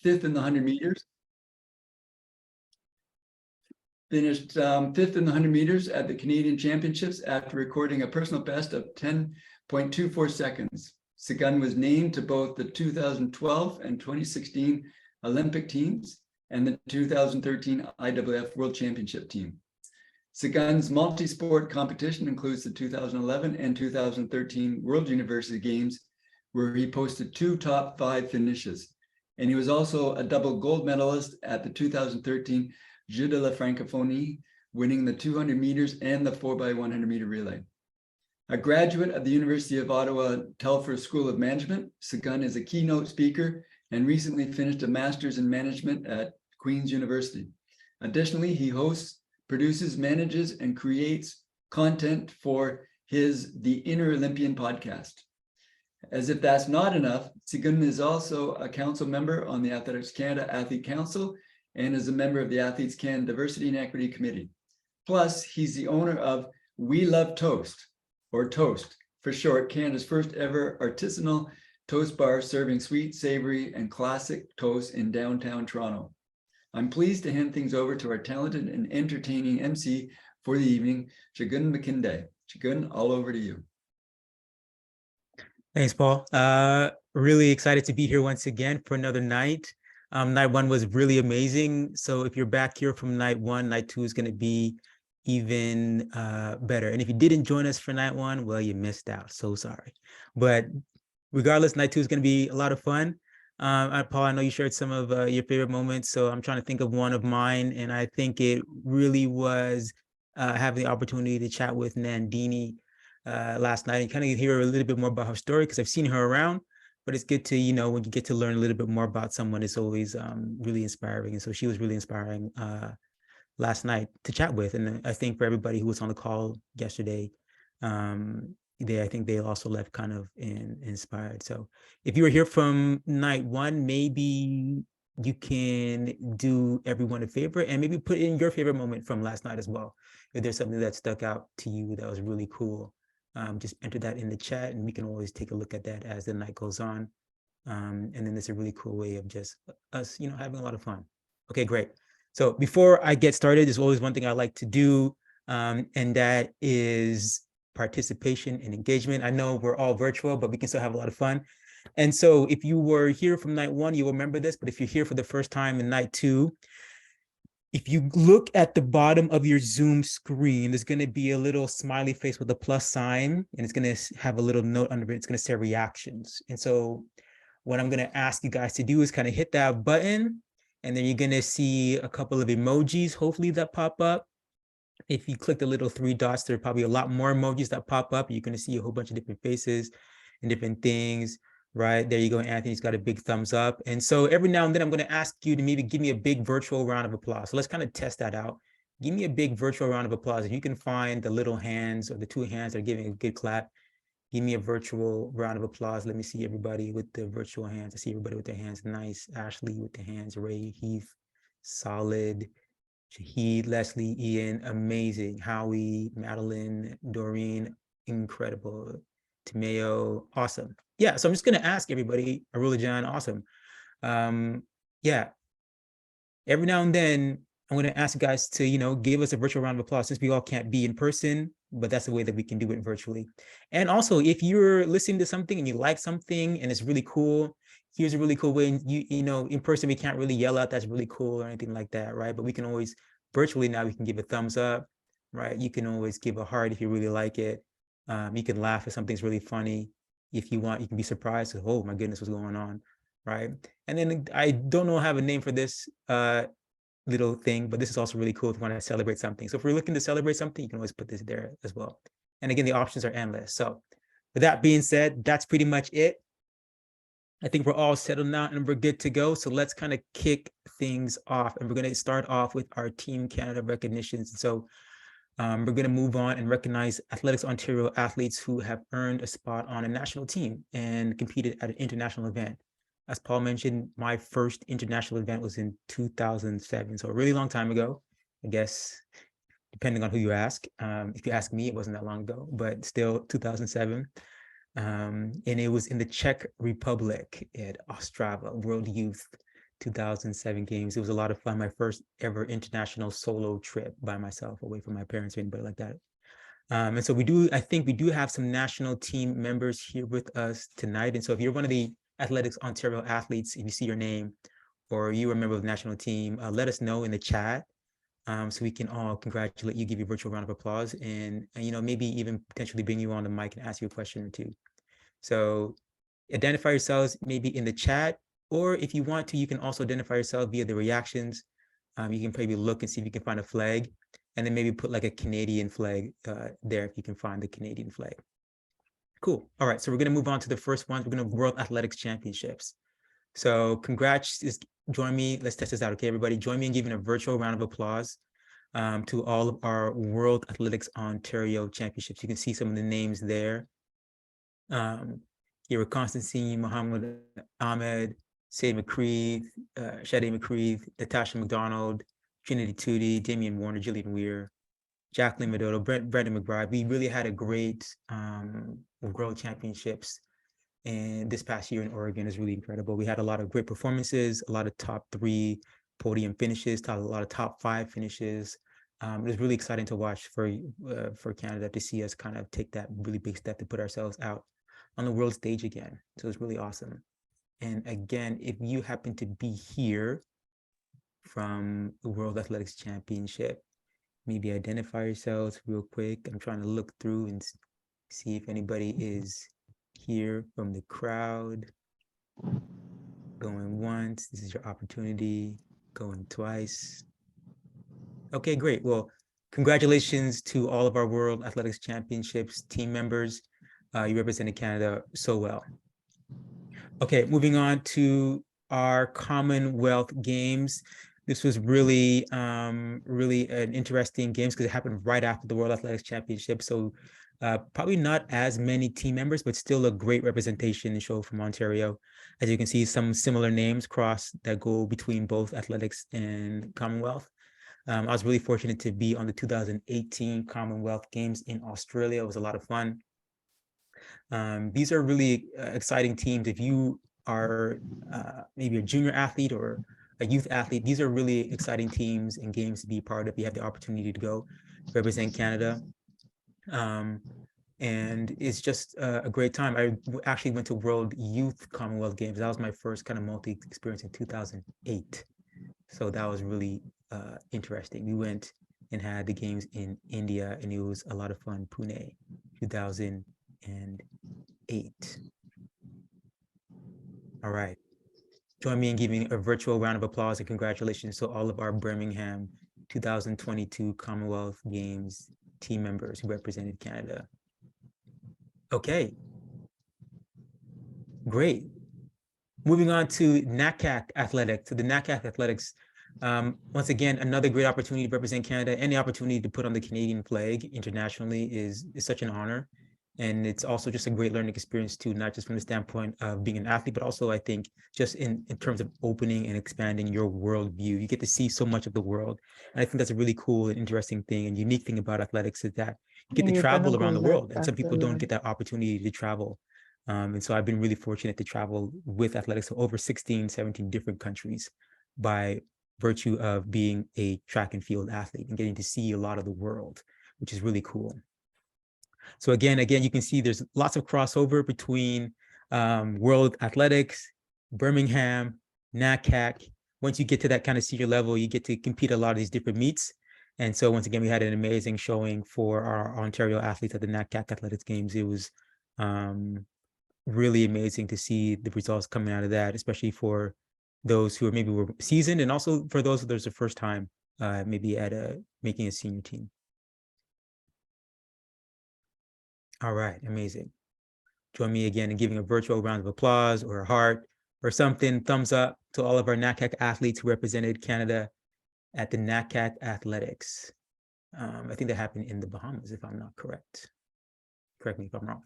fifth in the 100 meters. Finished fifth in the 100 meters at the Canadian Championships after recording a personal best of 10.24 seconds. Seguin was named to both the 2012 and 2016 Olympic teams and the 2013 IAAF World Championship team. Seguin's multi-sport competition includes the 2011 and 2013 World University Games, where he posted 2 top 5 finishes. And he was also a double gold medalist at the 2013 Jeux de la Francophonie, winning the 200 meters and the 4x100 meter relay. A graduate of the University of Ottawa Telfer School of Management, Seguin is a keynote speaker and recently finished a master's in management at Queen's University. Additionally, he hosts, produces, manages, and creates content for his The Inner Olympian podcast. As if that's not enough, Seguin is also a council member on the Athletics Canada Athlete Council and is a member of the Athletes Canada Diversity and Equity Committee. Plus, he's the owner of We Love Toast, or Toast for short, Canada's first ever artisanal toast bar serving sweet, savory, and classic toast in downtown Toronto. I'm pleased to hand things over to our talented and entertaining MC for the evening, Seguin McKinday. Seguin, all over to you. Thanks, Paul. Really excited to be here once again for another night. Night 1 was really amazing. So if you're back here from night 1, night 2 is going to be even better. And if you didn't join us for night 1, well, you missed out. So sorry. But regardless, night 2 is going to be a lot of fun. Paul, I know you shared some of your favorite moments. So I'm trying to think of one of mine. And I think it really was having the opportunity to chat with Nandini last night and kind of hear a little bit more about her story, because I've seen her around. But it's good to, when you get to learn a little bit more about someone, it's always really inspiring. And so she was really inspiring last night to chat with. And I think for everybody who was on the call yesterday, I think they also left kind of inspired. So if you were here from night 1, maybe you can do everyone a favor and maybe put in your favorite moment from last night as well. If there's something that stuck out to you that was really cool. Just enter that in the chat and we can always take a look at that as the night goes on. And then it's a really cool way of just us, having a lot of fun. Okay, great. So before I get started, there's always one thing I like to do, and that is participation and engagement. I know we're all virtual, but we can still have a lot of fun. And so if you were here from night 1, you'll remember this, but if you're here for the first time in night 2, if you look at the bottom of your Zoom screen, there's going to be a little smiley face with a plus sign, and it's going to have a little note under it. It's going to say reactions. And so what I'm going to ask you guys to do is kind of hit that button, and then you're going to see a couple of emojis, hopefully, that pop up. If you click the little 3 dots, there are probably a lot more emojis that pop up. You're going to see a whole bunch of different faces and different things. Right, there you go. Anthony's got a big thumbs up. And so every now and then I'm going to ask you to maybe give me a big virtual round of applause. So let's kind of test that out. Give me a big virtual round of applause. If you can find the little hands or the 2 hands that are giving a good clap, give me a virtual round of applause. Let me see everybody with the virtual hands. I see everybody with their hands. Nice. Ashley with the hands. Ray, Heath, solid. Shahid, Leslie, Ian, amazing. Howie, Madeline, Doreen, incredible. Timeo, awesome. Yeah, so I'm just going to ask everybody, Arula Jan, awesome. Yeah, every now and then, I'm going to ask you guys to, give us a virtual round of applause, since we all can't be in person, but that's the way that we can do it virtually. And also, if you're listening to something and you like something and it's really cool, here's a really cool way. In person, we can't really yell out, that's really cool or anything like that, right? But we can always, virtually now, we can give a thumbs up, right? You can always give a heart if you really like it. You can laugh if something's really funny. If you want, you can be surprised. Oh my goodness, what's going on, right? And then I don't know, have a name for this little thing, but this is also really cool if you want to celebrate something. So if we're looking to celebrate something, you can always put this there as well. And again, the options are endless. So with that being said, that's pretty much it. I think we're all settled now and we're good to go. So let's kind of kick things off. And we're going to start off with our Team Canada recognitions. So we're going to move on and recognize Athletics Ontario athletes who have earned a spot on a national team and competed at an international event. As Paul mentioned, my first international event was in 2007, so a really long time ago, I guess, depending on who you ask. If you ask me, it wasn't that long ago, but still 2007. And it was in the Czech Republic at Ostrava World Youth 2007 games. It was a lot of fun. My first ever international solo trip by myself, away from my parents or anybody like that. And so I think we do have some national team members here with us tonight. And so if you're one of the Athletics Ontario athletes, if you see your name or you are a member of the national team, let us know in the chat, so we can all congratulate you, give you a virtual round of applause, and maybe even potentially bring you on the mic and ask you a question or two. So identify yourselves maybe in the chat, or if you want to, you can also identify yourself via the reactions. You can probably look and see if you can find a flag, and then maybe put like a Canadian flag there if you can find the Canadian flag. Cool. All right, so we're going to move on to the first one. We're going to World Athletics Championships. So congrats, join me. Let's test this out, okay, everybody? Join me in giving a virtual round of applause to all of our World Athletics Ontario Championships. You can see some of the names there. Here are Constantine, Mohammed Ahmed, Say McCreeve, Shade McCreeve, Natasha McDonald, Trinity Tootie, Damian Warner, Jillian Weir, Jacqueline Medodo, Brendan McBride. We really had a great World Championships. And this past year in Oregon is really incredible. We had a lot of great performances, a lot of top 3 podium finishes, a lot of top 5 finishes. It was really exciting to watch for Canada, to see us kind of take that really big step to put ourselves out on the world stage again. So it's really awesome. And again, if you happen to be here from the World Athletics Championship, maybe identify yourselves real quick. I'm trying to look through and see if anybody is here from the crowd. Going once, this is your opportunity. Going twice. Okay, great. Well, congratulations to all of our World Athletics Championships team members. You represented Canada so well. Okay, moving on to our Commonwealth Games. This was really, really an interesting games because it happened right after the World Athletics Championship. So probably not as many team members, but still a great representation and show from Ontario. As you can see, some similar names that go between both athletics and Commonwealth. I was really fortunate to be on the 2018 Commonwealth Games in Australia. It was a lot of fun. These are really exciting teams. If you are maybe a junior athlete or a youth athlete, these are really exciting teams and games to be part of. You have the opportunity to go represent Canada. And it's just a great time. I actually went to World Youth Commonwealth Games. That was my first kind of multi experience in 2008. So that was really interesting. We went and had the games in India, and it was a lot of fun. Pune, 2008. All right. Join me in giving a virtual round of applause and congratulations to all of our Birmingham 2022 Commonwealth Games team members who represented Canada. Okay. Great. Moving on to NACAC Athletics. So the NACAC Athletics, once again, another great opportunity to represent Canada. Any opportunity to put on the Canadian flag internationally is such an honor. And it's also just a great learning experience too, not just from the standpoint of being an athlete, but also I think just in terms of opening and expanding your worldview. You get to see so much of the world. And I think that's a really cool and interesting thing and unique thing about athletics is that you get to travel around the world. And some people don't get that opportunity to travel. And so I've been really fortunate to travel with athletics to over 16, 17 different countries by virtue of being a track and field athlete and getting to see a lot of the world, which is really cool. So again, you can see there's lots of crossover between World Athletics, Birmingham, NACAC. Once you get to that kind of senior level, you get to compete a lot of these different meets. And so once again, we had an amazing showing for our Ontario athletes at the NACAC Athletics Games. It was really amazing to see the results coming out of that, especially for those who maybe were seasoned and also for those who there's the first time maybe at making a senior team. All right, amazing. Join me again in giving a virtual round of applause or a heart or something, thumbs up to all of our NACAC athletes who represented Canada at the NACAC Athletics. I think that happened in the Bahamas, if I'm not correct. Correct me if I'm wrong.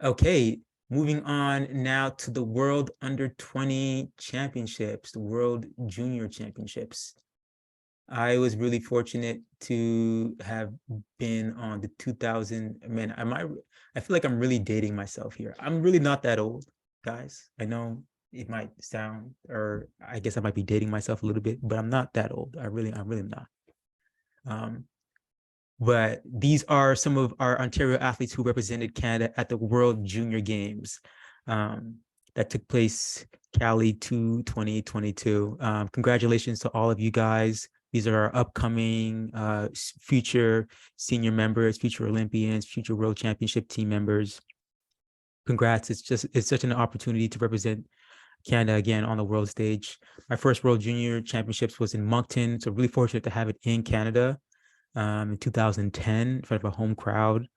Okay, moving on now to the World Under-20 Championships, the World Junior Championships. I was really fortunate to have been on the 2000, man, I feel like I'm really dating myself here. I'm really not that old, guys. I know it might sound, or I guess I might be dating myself a little bit, but I'm not that old. I'm really not. But these are some of our Ontario athletes who represented Canada at the World Junior Games that took place Cali 2 2022. Congratulations to all of you guys. These are our upcoming future senior members, future Olympians, future World Championship team members. Congrats. It's such an opportunity to represent Canada again on the world stage. My first World Junior Championships was in Moncton, so really fortunate to have it in Canada in 2010 in front of a home crowd.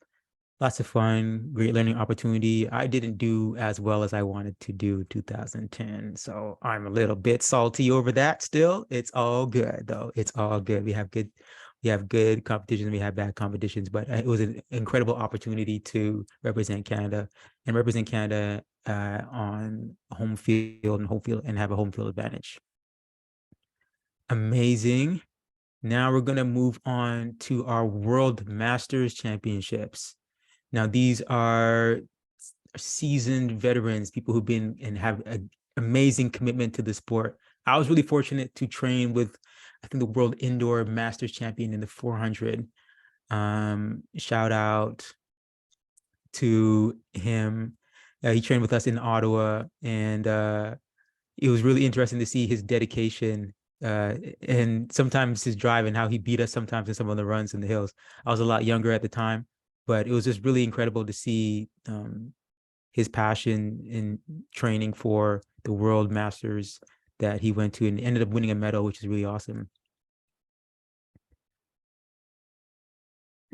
Lots of fun, great learning opportunity. I didn't do as well as I wanted to do in 2010, so I'm a little bit salty over that still. It's all good though. It's all good. We have good competitions, we have bad competitions, but it was an incredible opportunity to represent Canada on home field and have a home field advantage. Amazing. Now we're going to move on to our World Masters Championships. Now, these are seasoned veterans, people who've been and have an amazing commitment to the sport. I was really fortunate to train with, I think, the World Indoor Masters Champion in the 400. Shout out to him. He trained with us in Ottawa, and it was really interesting to see his dedication and sometimes his drive and how he beat us sometimes in some of the runs in the hills. I was a lot younger at the time, but it was just really incredible to see his passion in training for the World Masters that he went to and ended up winning a medal, which is really awesome.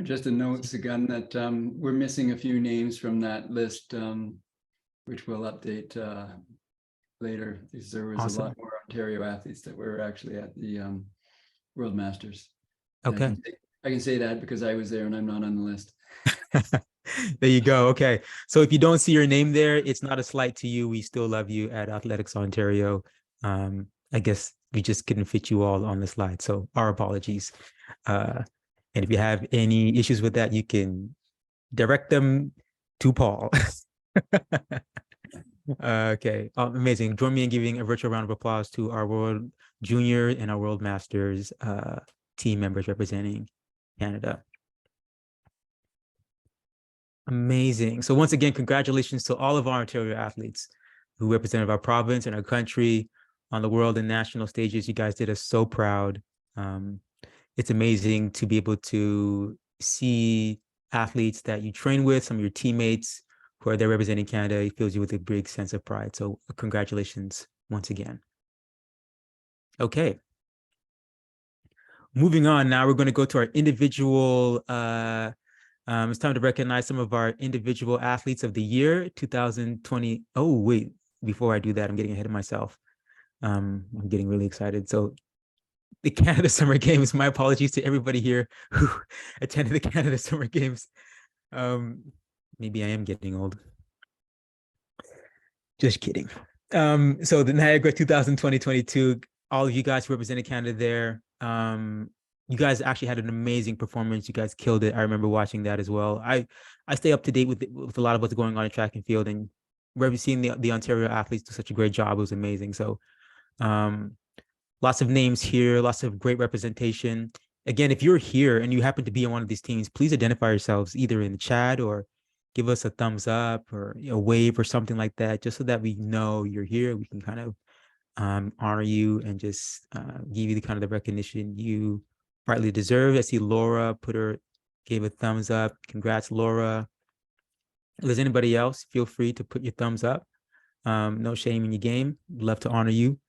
Just a note, Sagan, that we're missing a few names from that list, which we'll update later, because there was Awesome. a lot more Ontario athletes that were actually at the World Masters. Okay. I can say that because I was there and I'm not on the list. There you go. Okay. So if you don't see your name there, it's not a slight to you. We still love you at Athletics Ontario. I guess we just couldn't fit you all on the slide. So our apologies. And if you have any issues with that, you can direct them to Paul. Okay. Amazing. Join me in giving a virtual round of applause to our World Junior and our World Masters team members representing Canada. Amazing. So once again, congratulations to all of our Ontario athletes who represented our province and our country on the world and national stages. You guys did us so proud. It's amazing to be able to see athletes that you train with, some of your teammates who are there representing Canada. It fills you with a big sense of pride. So congratulations once again. Okay. Moving on now, we're going to go to our individual it's time to recognize some of our individual athletes of the year, 2020. Oh, wait, before I do that, I'm getting ahead of myself. I'm getting really excited. So the Canada Summer Games, my apologies to everybody here who attended the Canada Summer Games. Maybe I am getting old. Just kidding. So the Niagara 2020-22, all of you guys who represented Canada there, you guys actually had an amazing performance. You guys killed it. I remember watching that as well. I stay up to date with a lot of what's going on in track and field, and seeing the Ontario athletes do such a great job. It was amazing. So lots of names here, lots of great representation. Again, if you're here and you happen to be on one of these teams, please identify yourselves either in the chat or give us a thumbs up or a wave or something like that, just so that we know you're here. We can kind of honor you and just give you the kind of the recognition you rightly deserve. I see Laura gave a thumbs up. Congrats, Laura. If there's anybody else, feel free to put your thumbs up. No shame in your game. Love to honor you.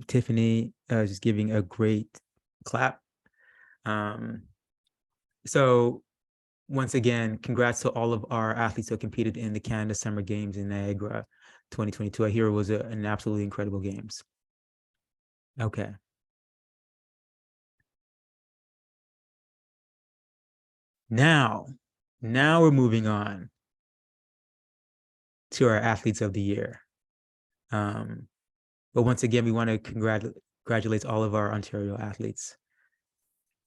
Tiffany just giving a great clap. So once again, congrats to all of our athletes who competed in the Canada Summer Games in Niagara 2022. I hear it was an absolutely incredible games. Okay. Now we're moving on to our athletes of the year. But once again, we want to congratulate all of our Ontario athletes.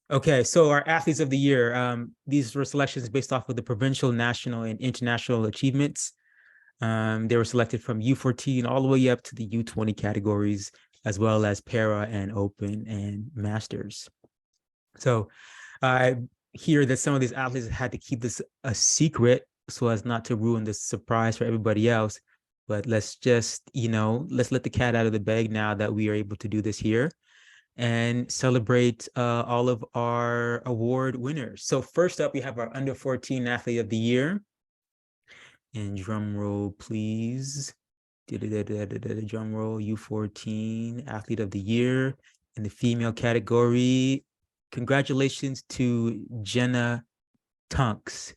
Okay, so our athletes of the year, these were selections based off of the provincial, national, and international achievements. They were selected from U14 all the way up to the U20 categories, as well as para and open and masters. So I hear that some of these athletes had to keep this a secret so as not to ruin the surprise for everybody else. But let's just, let's let the cat out of the bag now that we are able to do this here and celebrate all of our award winners. So first up, we have our under 14 athlete of the year. And drum roll, please. Drum roll, U14 athlete of the year in the female category. Congratulations to Jenna Tunks.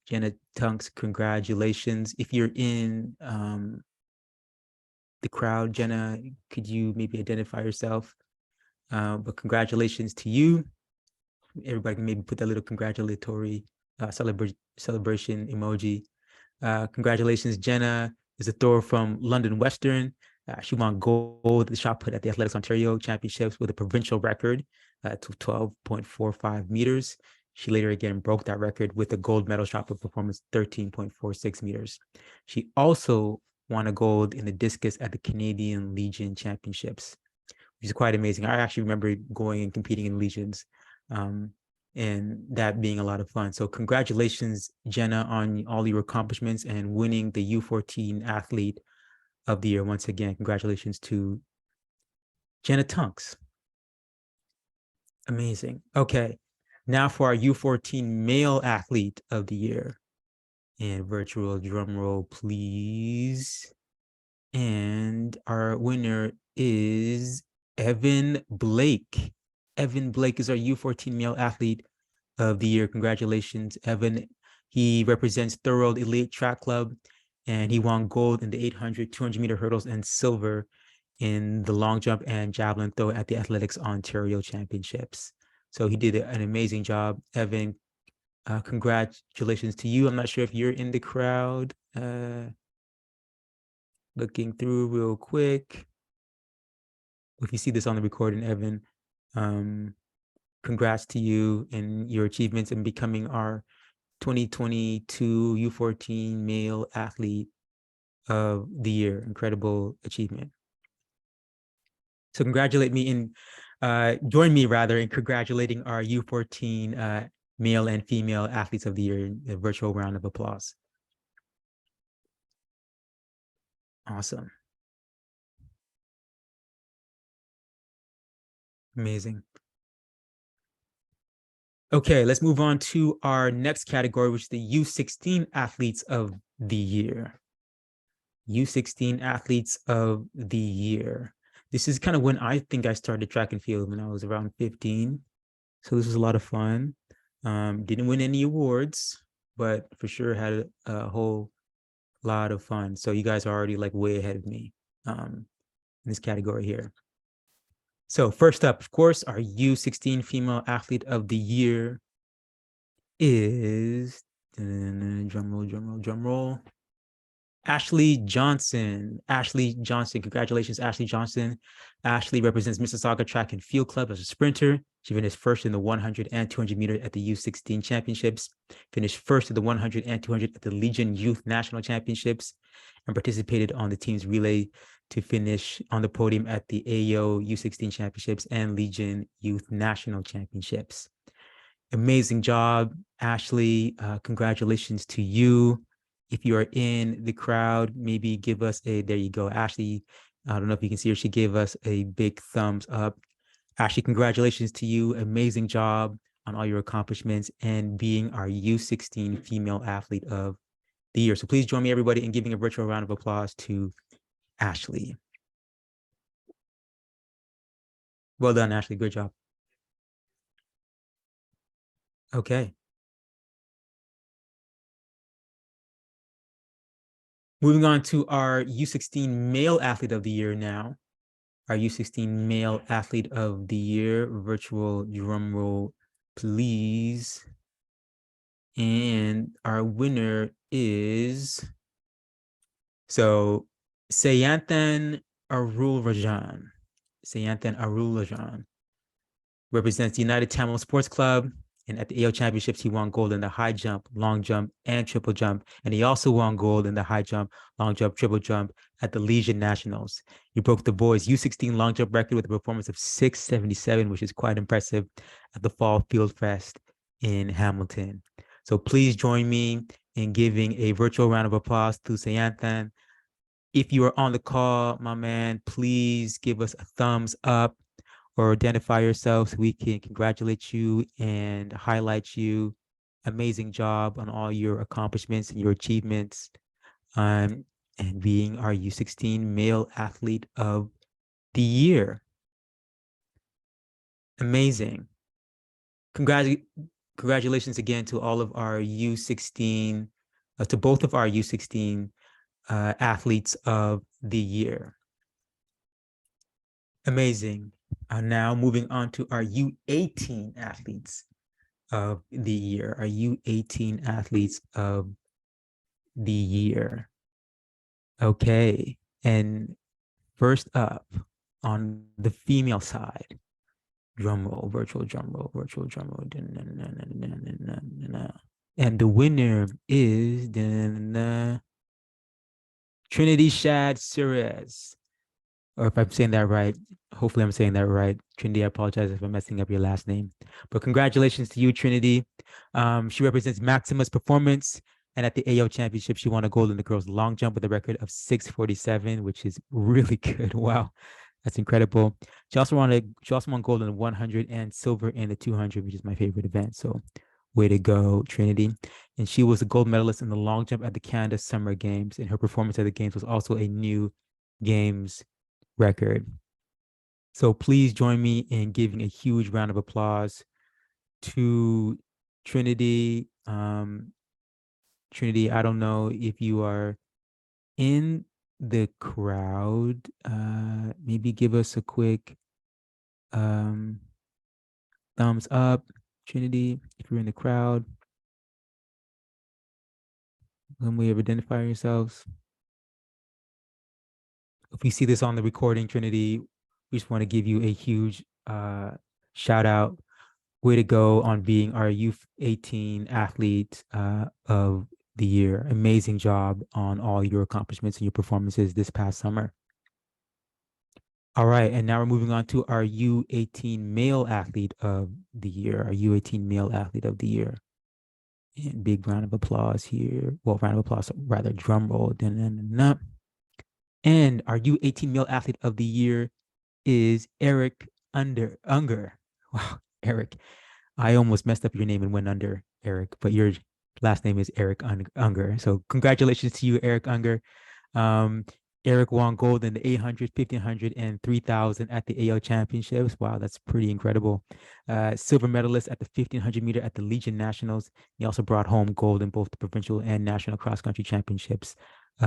Jenna Tunks, congratulations. If you're in the crowd, Jenna, could you maybe identify yourself? But congratulations to you. Everybody can maybe put that little congratulatory celebration emoji. Congratulations, Jenna is a thrower from London Western. She won gold at the shot put at the Athletics Ontario Championships with a provincial record to 12.45 meters. She later again broke that record with a gold medal shot put performance 13.46 meters. She also won a gold in the discus at the Canadian Legion Championships, which is quite amazing. I actually remember going and competing in Legions. And that being a lot of fun. So congratulations, Jenna, on all your accomplishments and winning the U14 Athlete of the Year. Once again, congratulations to Jenna Tunks. Amazing. Okay, now for our U14 Male Athlete of the Year. And virtual drum roll, please. And our winner is Evan Blake. Evan Blake is our U14 Male Athlete of the Year. Congratulations, Evan. He represents Thorold Elite Track Club, and he won gold in the 800, 200-meter hurdles and silver in the long jump and javelin throw at the Athletics Ontario Championships. So he did an amazing job. Evan, congratulations to you. I'm not sure if you're in the crowd. Looking through real quick. If you see this on the recording, Evan, congrats to you and your achievements in becoming our 2022 U14 Male Athlete of the Year. Incredible achievement. So congratulate me and join me rather in congratulating our U14 Male and Female Athletes of the Year in a virtual round of applause. Awesome. Amazing. Okay, let's move on to our next category, which is the U16 Athletes of the Year. U16 Athletes of the Year. This is kind of when I think I started track and field, when I was around 15. So this was a lot of fun. Didn't win any awards, but for sure had a whole lot of fun. So you guys are already like way ahead of me in this category here. So first up, of course, our U16 Female Athlete of the Year is, drum roll, Ashley Johnson. Ashley Johnson, congratulations, Ashley Johnson. Ashley represents Mississauga Track and Field Club as a sprinter. She finished first in the 100 and 200 meter at the U16 Championships, finished first in the 100 and 200 at the Legion Youth National Championships, and participated on the team's relay to finish on the podium at the AO U16 Championships and Legion Youth National Championships. Amazing job, Ashley. Congratulations to you. If you are in the crowd, maybe give us there you go, Ashley. I don't know if you can see her. She gave us a big thumbs up. Ashley, congratulations to you. Amazing job on all your accomplishments and being our U16 Female Athlete of the Year. So please join me, everybody, in giving a virtual round of applause to Ashley. Well done, Ashley. Good job. Okay. Moving on to our U16 Male Athlete of the Year now. Our U16 Male Athlete of the Year, virtual drum roll, please. And our winner is, so Sayanthan Arulrajan. Sayanthan Arulrajan represents the United Tamil Sports Club. And at the AO Championships, he won gold in the high jump, long jump, and triple jump. And he also won gold in the high jump, long jump, triple jump at the Legion Nationals. He broke the boys U16 long jump record with a performance of 677, which is quite impressive, at the Fall Field Fest in Hamilton. So please join me in giving a virtual round of applause to Sayanthan. If you are on the call, my man, please give us a thumbs up or identify yourself so we can congratulate you and highlight you. Amazing job on all your accomplishments and your achievements, and being our U16 Male Athlete of the Year. Amazing. Congratulations again to all of our U16, to both of our U16 athletes of the year. Amazing. Now moving on to our U18 athletes of the year, our U18 athletes of the year. Okay, and first up on the female side, drum roll, virtual drum roll, virtual drum roll. And the winner is Trinity Shad Suarez. Or if I'm saying that right, hopefully I'm saying that right. Trinity, I apologize if I'm messing up your last name. But congratulations to you, Trinity. She represents Maximus Performance. And at the AO Championship, she won a gold in the girls' long jump with a record of 647, which is really good. Wow, that's incredible. She also won gold in the 100 and silver in the 200, which is my favorite event. So way to go, Trinity. And she was a gold medalist in the long jump at the Canada Summer Games. And her performance at the games was also a new games record. So please join me in giving a huge round of applause to Trinity. Trinity, I don't know if you are in the crowd. Maybe give us a quick thumbs up, Trinity, if you're in the crowd. When we identify yourselves. If you see this on the recording, Trinity, we just want to give you a huge shout out. Way to go on being our U18 athlete of the year. Amazing job on all your accomplishments and your performances this past summer. All right, and now we're moving on to our U18 male athlete of the year, our U18 male athlete of the year. And big round of applause here. Well, round of applause, rather drum roll. And our U18 male athlete of the year is Eric Unger. Wow, Eric. I almost messed up your name and went under, Eric, but your last name is Eric Unger. So congratulations to you, Eric Unger. Eric won gold in the 800, 1500, and 3000 at the AO Championships. Wow, that's pretty incredible. Silver medalist at the 1500 meter at the Legion Nationals. He also brought home gold in both the provincial and national cross-country championships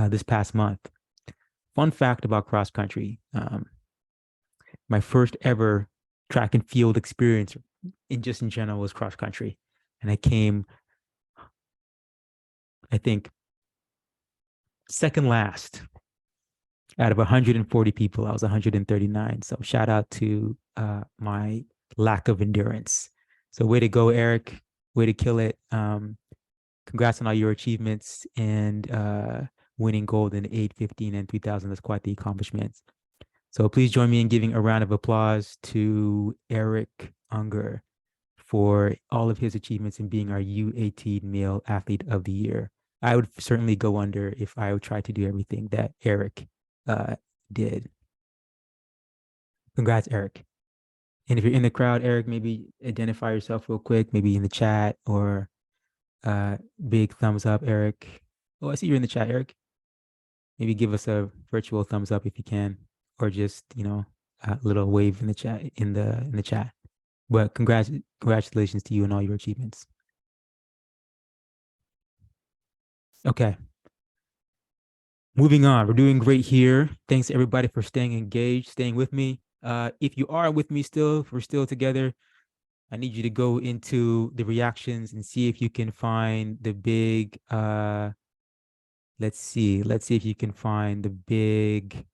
this past month. Fun fact about cross-country. My first ever track and field experience in general was cross-country. And I came, I think, second last out of 140 people. I was 139. So shout out to my lack of endurance. So way to go, Eric. Way to kill it. Congrats on all your achievements and winning gold in 8, 15, and 3000. That's quite the accomplishment. So please join me in giving a round of applause to Eric Unger for all of his achievements in being our U18 male athlete of the year. I would certainly go under if I would try to do everything that Eric did. Congrats, Eric. And if you're in the crowd, Eric, maybe identify yourself real quick, maybe in the chat, or big thumbs up, Eric. Oh, I see you're in the chat, Eric. Maybe give us a virtual thumbs up if you can, or just, a little wave in the chat, in the chat. But congratulations to you and all your achievements. Okay. Moving on, we're doing great here. Thanks everybody for staying engaged, staying with me. If you are with me still, if we're still together, I need you to go into the reactions and see if you can find the big, let's see if you can find the big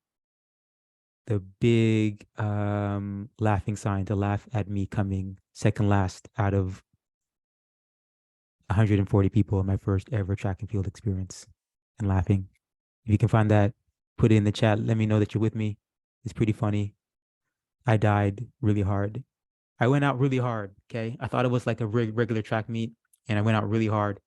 laughing sign to laugh at me coming second last out of 140 people in my first ever track and field experience and laughing. If you can find that, put it in the chat. Let me know that you're with me. It's pretty funny. I died really hard. I went out really hard. Okay. I thought it was like a regular track meet, and I went out really hard,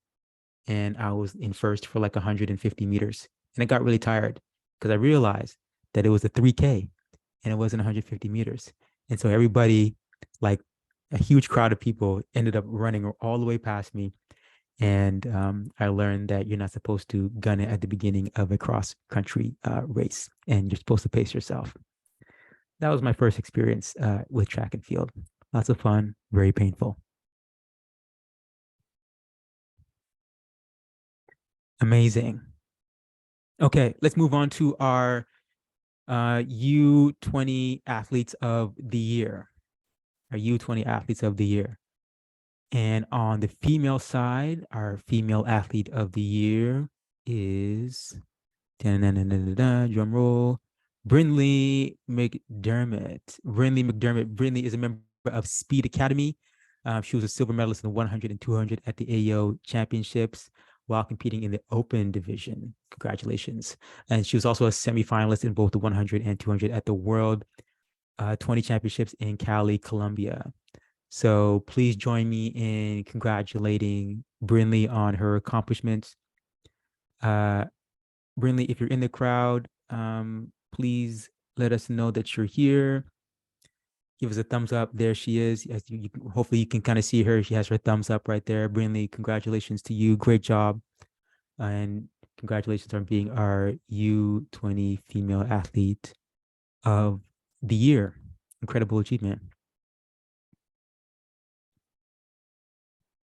and I was in first for like 150 meters. And I got really tired because I realized that it was a 3K and it wasn't 150 meters. And so everybody, like a huge crowd of people, ended up running all the way past me. And I learned that you're not supposed to gun it at the beginning of a cross country race, and you're supposed to pace yourself. That was my first experience with track and field. Lots of fun, very painful. Amazing. Okay, let's move on to our U20 athletes of the year. Our U20 athletes of the year. And on the female side, our female athlete of the year is drum roll, Brinley McDermott. Brinley is a member of Speed Academy. She was a silver medalist in the 100 and 200 at the AO Championships while competing in the open division. Congratulations. And she was also a semifinalist in both the 100 and 200 at the World 20 Championships in Cali, Colombia. So please join me in congratulating Brinley on her accomplishments. Brinley, if you're in the crowd, please let us know that you're here. Give us a thumbs up. There she is. As hopefully you can kind of see her. She has her thumbs up right there. Brinley, congratulations to you. Great job. And congratulations on being our U20 female athlete of the year. Incredible achievement.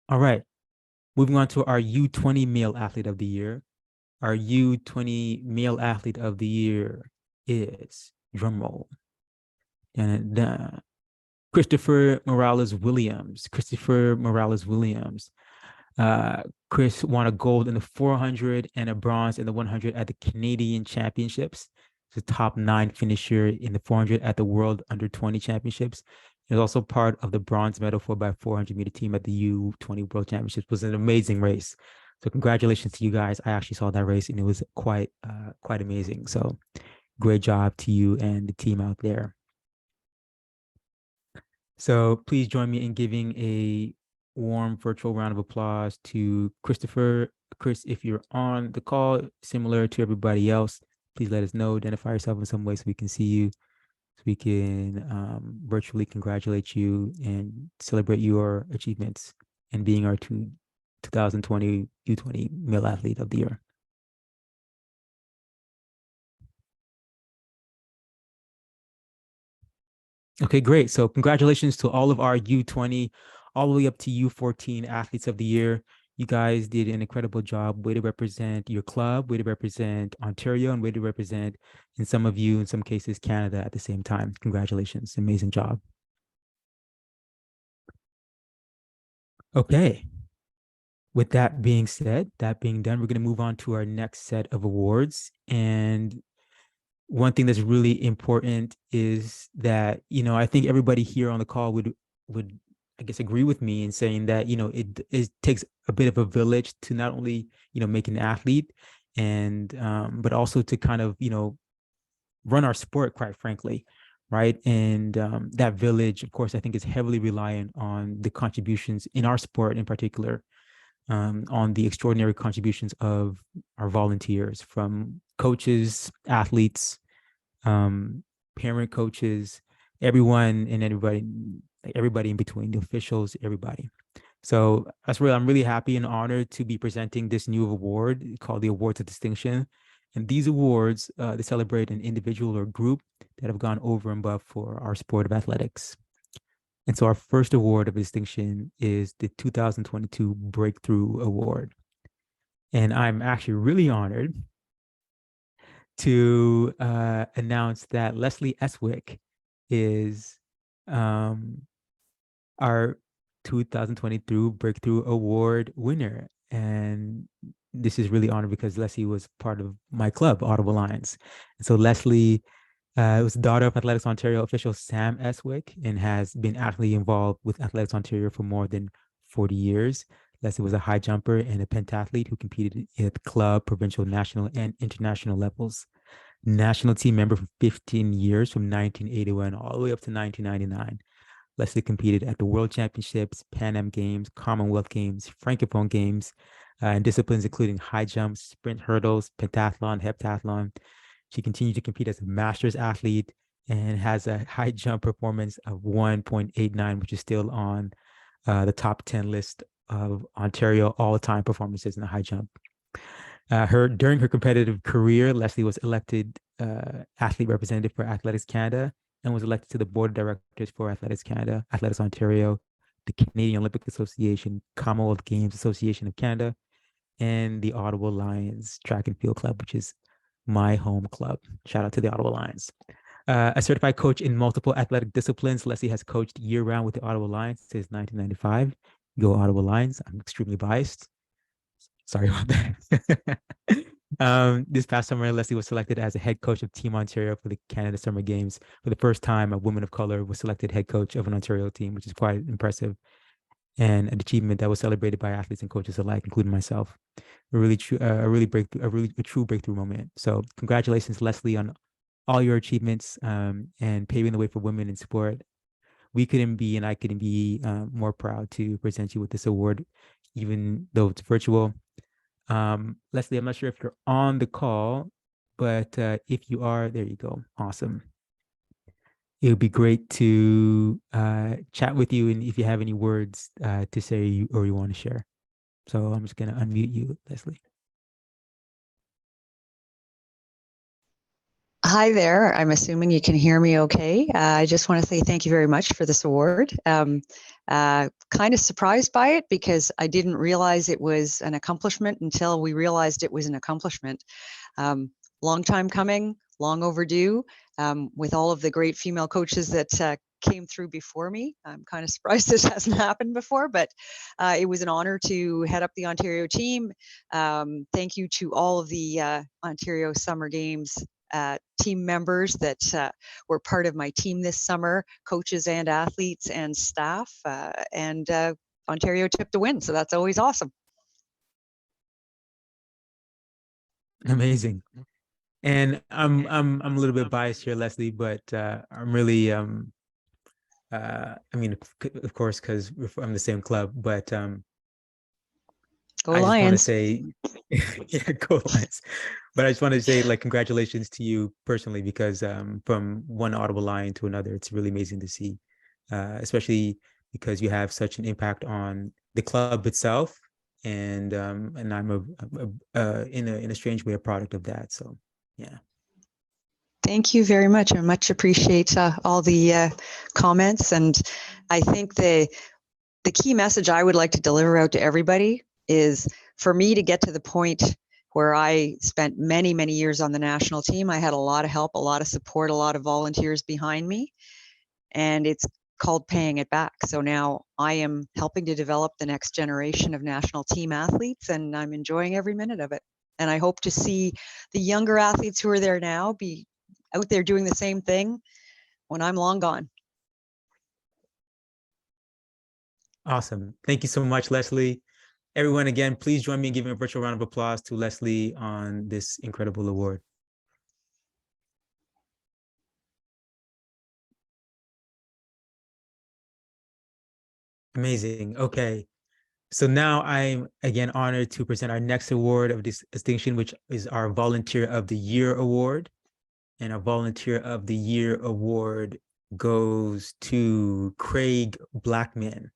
All right. Moving on to our U20 male athlete of the year. Our U20 male athlete of the year is, drumroll, Christopher Morales Williams. Chris won a gold in the 400 and a bronze in the 100 at the Canadian Championships. He's a top 9 finisher in the 400 at the World Under 20 Championships. He was also part of the bronze medal 4x400 meter team at the U20 World Championships. It was an amazing race. So congratulations to you guys. I actually saw that race and it was quite amazing. So great job to you and the team out there. So please join me in giving a warm virtual round of applause to Christopher. Chris, if you're on the call, similar to everybody else, please let us know, identify yourself in some way so we can see you, so we can virtually congratulate you and celebrate your achievements and being our 2020 U20 male athlete of the year. Okay, great. So congratulations to all of our U20, all the way up to U14 athletes of the year. You guys did an incredible job. Way to represent your club, way to represent Ontario, and way to represent, in some of you, in some cases, Canada at the same time. Congratulations. Amazing job. Okay. With that being said, that being done, we're going to move on to our next set of awards. And one thing that's really important is that, I think everybody here on the call would I guess agree with me in saying that, it takes a bit of a village to not only, make an athlete and but also to kind of, run our sport, quite frankly, right? And that village, of course, I think is heavily reliant on the contributions in our sport in particular, on the extraordinary contributions of our volunteers, from coaches, athletes, parent coaches, everyone and everybody in between, the officials, everybody. So I'm really happy and honored to be presenting this new award called the Awards of Distinction. And these awards, they celebrate an individual or group that have gone over and above for our sport of athletics. And so our first award of distinction is the 2022 Breakthrough Award. And I'm actually really honored to announce that Leslie Eswick is our 2022 Breakthrough Award winner. And this is really honored because Leslie was part of my club, Audible Lions. And so Leslie was the daughter of Athletics Ontario official Sam Eswick and has been actively involved with Athletics Ontario for more than 40 years. Leslie was a high jumper and a pentathlete who competed at club, provincial, national, and international levels. National team member for 15 years from 1981 all the way up to 1999. Leslie competed at the World Championships, Pan Am Games, Commonwealth Games, Francophone Games, in disciplines including high jumps, sprint hurdles, pentathlon, heptathlon. She continued to compete as a masters athlete and has a high jump performance of 1.89, which is still on the top 10 list of Ontario all-time performances in the high jump. During her competitive career, Leslie was elected athlete representative for Athletics Canada and was elected to the board of directors for Athletics Canada, Athletics Ontario, the Canadian Olympic Association, Commonwealth Games Association of Canada, and the Ottawa Lions Track and Field Club, which is my home club. Shout out to the Ottawa Lions. A certified coach in multiple athletic disciplines, Leslie has coached year-round with the Ottawa Lions since 1995. Go Ottawa Lions. I'm extremely biased. Sorry about that. This past summer, Leslie was selected as a head coach of Team Ontario for the Canada Summer Games. For the first time, a woman of color was selected head coach of an Ontario team, which is quite impressive and an achievement that was celebrated by athletes and coaches alike, including myself. A true breakthrough moment. So congratulations, Leslie, on all your achievements and paving the way for women in sport. We couldn't be, and I couldn't be more proud to present you with this award, even though it's virtual. Leslie, I'm not sure if you're on the call, but if you are, there you go. Awesome. It would be great to chat with you, and if you have any words to say or you want to share. So I'm just going to unmute you, Leslie. Hi there. I'm assuming you can hear me okay. I just want to say thank you very much for this award. Kind of surprised by it because I didn't realize it was an accomplishment until we realized it was an accomplishment. Long time coming, long overdue, with all of the great female coaches that came through before me. I'm kind of surprised this hasn't happened before, but it was an honor to head up the Ontario team. Thank you to all of the Ontario Summer Games team members that were part of my team this summer, coaches and athletes and staff, and Ontario tipped to win, so that's always awesome. Amazing. And I'm a little bit biased here, Leslie, but I'm really I mean, of course, because I'm the same club, but Go I just want to Lions. say, yeah, go Lions. But I just want to say, like, congratulations to you personally, because from one Ottawa Lion to another, it's really amazing to see, especially because you have such an impact on the club itself, and I'm in a strange way a product of that. So, yeah. Thank you very much. I much appreciate all the comments, and I think the key message I would like to deliver out to everybody is for me to get to the point where I spent many, many years on the national team. I had a lot of help, a lot of support, a lot of volunteers behind me, and it's called paying it back. So now I am helping to develop the next generation of national team athletes, and I'm enjoying every minute of it. And I hope to see the younger athletes who are there now be out there doing the same thing when I'm long gone. Awesome. Thank you so much, Leslie. Everyone, again, please join me in giving a virtual round of applause to Leslie on this incredible award. Amazing. Okay. So now I'm again honored to present our next award of this distinction, which is our Volunteer of the Year Award. And our Volunteer of the Year Award goes to Craig Blackman.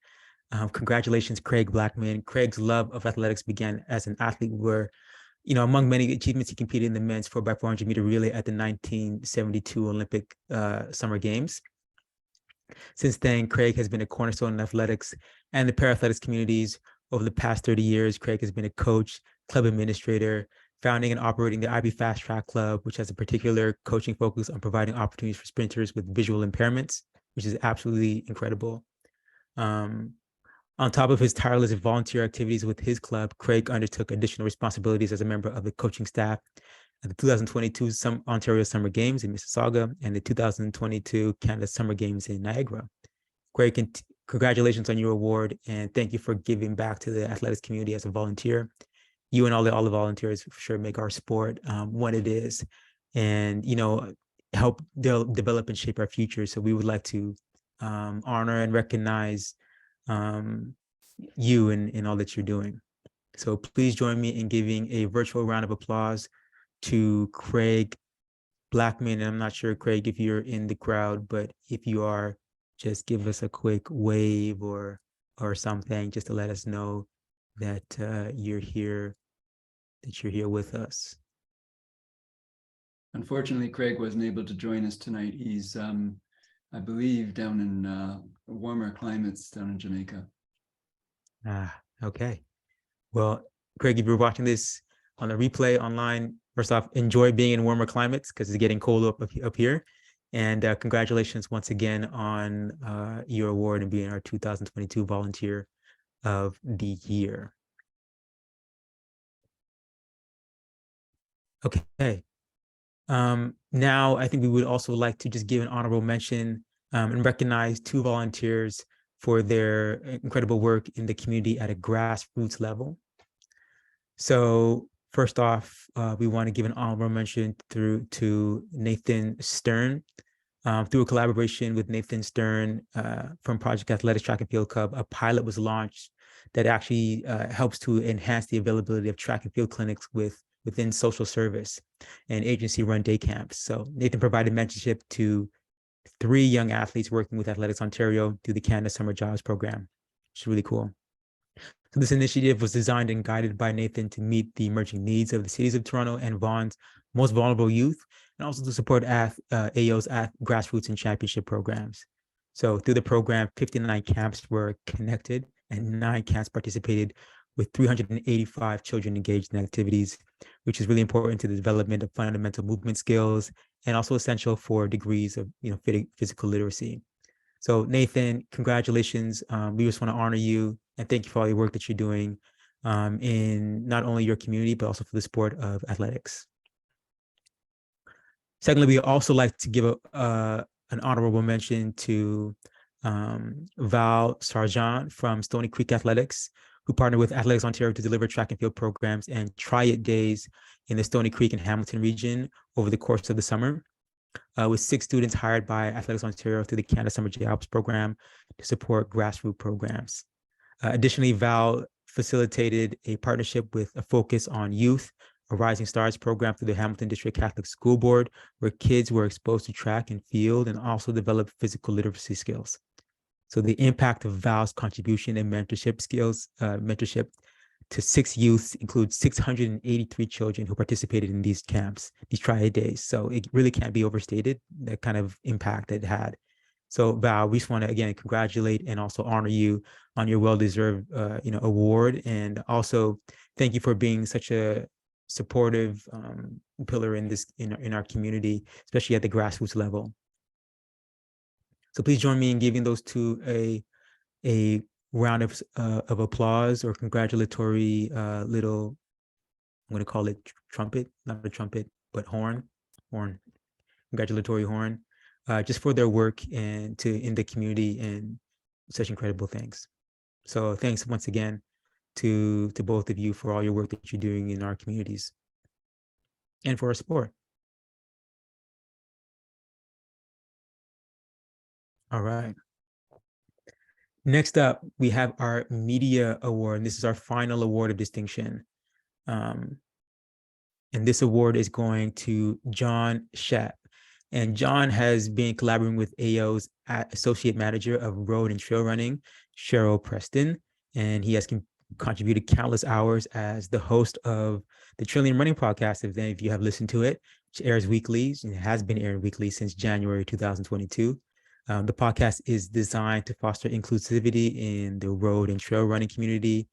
Congratulations, Craig Blackman. Craig's love of athletics began as an athlete where, among many achievements, he competed in the men's 4x400 meter relay at the 1972 Olympic Summer Games. Since then, Craig has been a cornerstone in athletics and the para-athletics communities. Over the past 30 years, Craig has been a coach, club administrator, founding and operating the IB Fast Track Club, which has a particular coaching focus on providing opportunities for sprinters with visual impairments, which is absolutely incredible. On top of his tireless volunteer activities with his club, Craig undertook additional responsibilities as a member of the coaching staff at the 2022 Ontario Summer Games in Mississauga and the 2022 Canada Summer Games in Niagara. Craig congratulations on your award, and thank you for giving back to the athletics community as a volunteer. You and all the volunteers for sure make our sport what it is, and help develop and shape our future. So we would like to honor and recognize you and all that you're doing. So please join me in giving a virtual round of applause to Craig Blackman. And I'm not sure, Craig, if you're in the crowd, but if you are, just give us a quick wave or something, just to let us know that you're here with us. Unfortunately, Craig wasn't able to join us tonight. He's, I believe, down in warmer climates down in Jamaica. Okay. Well, Craig, if you're watching this on a replay online, first off, enjoy being in warmer climates because it's getting cold up here. And congratulations once again on your award and being our 2022 Volunteer of the Year. Okay. Now, I think we would also like to just give an honorable mention and recognize 2 volunteers for their incredible work in the community at a grassroots level. So first off, we want to give an honorable mention to Nathan Stern. Through a collaboration with Nathan Stern from Project Athletics Track and Field Club, a pilot was launched that actually helps to enhance the availability of track and field clinics within social service and agency-run day camps. So Nathan provided mentorship to 3 young athletes working with Athletics Ontario through the Canada Summer Jobs Program, which is really cool. So this initiative was designed and guided by Nathan to meet the emerging needs of the cities of Toronto and Vaughan's most vulnerable youth, and also to support AO's grassroots and championship programs. So through the program, 59 camps were connected and 9 camps participated, with 385 children engaged in activities, which is really important to the development of fundamental movement skills and also essential for degrees of physical literacy. So Nathan, congratulations. We just want to honor you and thank you for all the work that you're doing in not only your community, but also for the sport of athletics. Secondly, we also like to give an honorable mention to Val Sargent from Stony Creek Athletics, who partnered with Athletics Ontario to deliver track and field programs and try-it days in the Stony Creek and Hamilton region over the course of the summer, with 6 students hired by Athletics Ontario through the Canada Summer Jobs Program to support grassroots programs. Additionally, Val facilitated a partnership with a focus on youth, a Rising Stars program through the Hamilton District Catholic School Board, where kids were exposed to track and field and also developed physical literacy skills. So the impact of Val's contribution and mentorship to 6 youths includes 683 children who participated in these camps, these try-it days. So it really can't be overstated, the kind of impact it had. So Val, we just want to again congratulate and also honor you on your well-deserved award, and also thank you for being such a supportive pillar in our community, especially at the grassroots level. So please join me in giving those 2 a round of applause or congratulatory little, I'm going to call it trumpet, not a trumpet, but horn, congratulatory horn, just for their work in the community and such incredible things. So thanks once again to both of you for all your work that you're doing in our communities and for our sport. All right. Next up, we have our Media Award. And this is our final award of distinction. And this award is going to John Shep. And John has been collaborating with AO's Associate Manager of Road and Trail Running, Cheryl Preston. And he has contributed countless hours as the host of the Trillium Running Podcast, if any of you have listened to it, which airs weekly. It has been airing weekly since January 2022. The podcast is designed to foster inclusivity in the road and trail running community.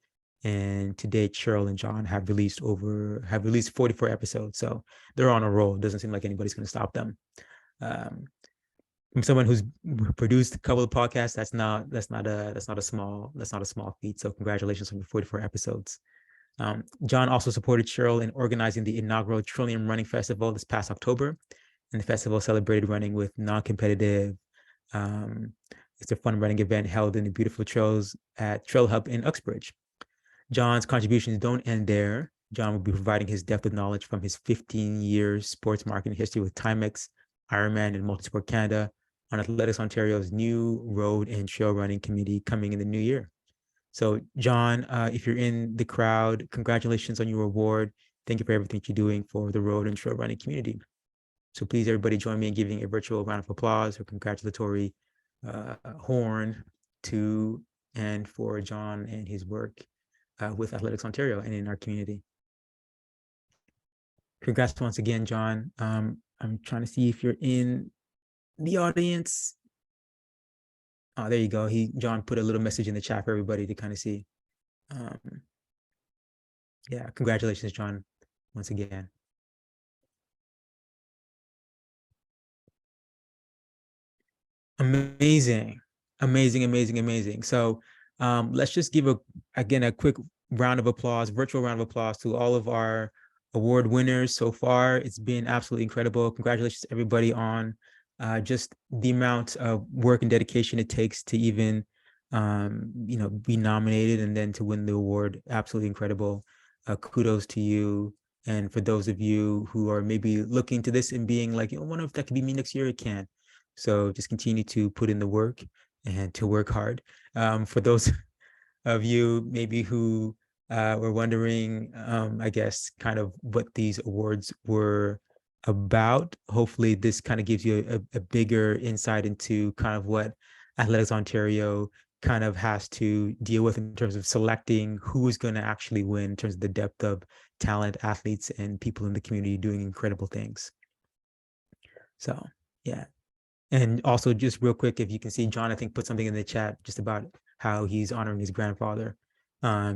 And to date, Cheryl and John have released 44 episodes. So they're on a roll. It doesn't seem like anybody's going to stop them. From someone who's produced a couple of podcasts, that's not a small feat. So congratulations on your 44 episodes. John also supported Cheryl in organizing the inaugural Trillium Running Festival this past October. And the festival celebrated running with non-competitive It's a fun running event held in the beautiful trails at Trail Hub in Uxbridge. John's contributions don't end there. John will be providing his depth of knowledge from his 15 years sports marketing history with Timex, Ironman, and Multisport Canada on Athletics Ontario's new road and trail running committee coming in the new year. So John, if you're in the crowd, congratulations on your award. Thank you for everything you're doing for the road and trail running community. So please, everybody, join me in giving a virtual round of applause or congratulatory horn to and for John and his work with Athletics Ontario and in our community. Congrats once again, John. I'm trying to see if you're in the audience. Oh, there you go. John put a little message in the chat for everybody to kind of see. Yeah, congratulations, John, once again. Amazing, amazing, amazing, amazing. So let's just give a quick round of applause, virtual round of applause to all of our award winners so far. It's been absolutely incredible. Congratulations to everybody on just the amount of work and dedication it takes to even be nominated and then to win the award. Absolutely incredible. Kudos to you. And for those of you who are maybe looking to this and being like, I wonder if that could be me next year, it can. So just continue to put in the work and to work hard. For those of you maybe who were wondering, I guess, kind of what these awards were about, hopefully this kind of gives you a bigger insight into kind of what Athletics Ontario kind of has to deal with in terms of selecting who is going to actually win in terms of the depth of talent, athletes, and people in the community doing incredible things. So, yeah. And also just real quick, if you can see, John, I think, put something in the chat just about how he's honoring his grandfather,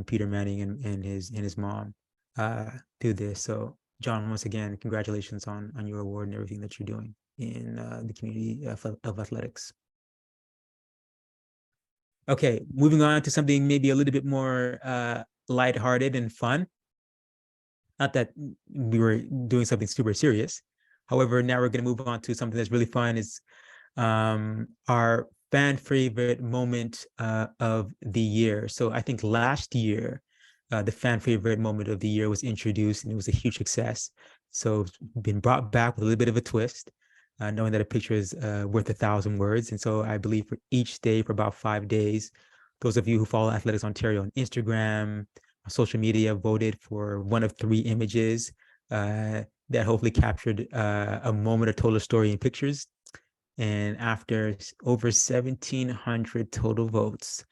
Peter Manning, and his mom through this. So John, once again, congratulations on your award and everything that you're doing in the community of athletics. Okay, moving on to something maybe a little bit more lighthearted and fun. Not that we were doing something super serious. However, now we're going to move on to something that's really fun. Is our fan favorite moment of the year. So I think last year, the fan favorite moment of the year was introduced and it was a huge success. So it's been brought back with a little bit of a twist, knowing that a picture is worth 1,000 words. And so I believe for each day for about 5 days, those of you who follow Athletics Ontario on Instagram, on social media, voted for one of 3 images that hopefully captured a moment or told a story in pictures. And after over 1,700 total votes,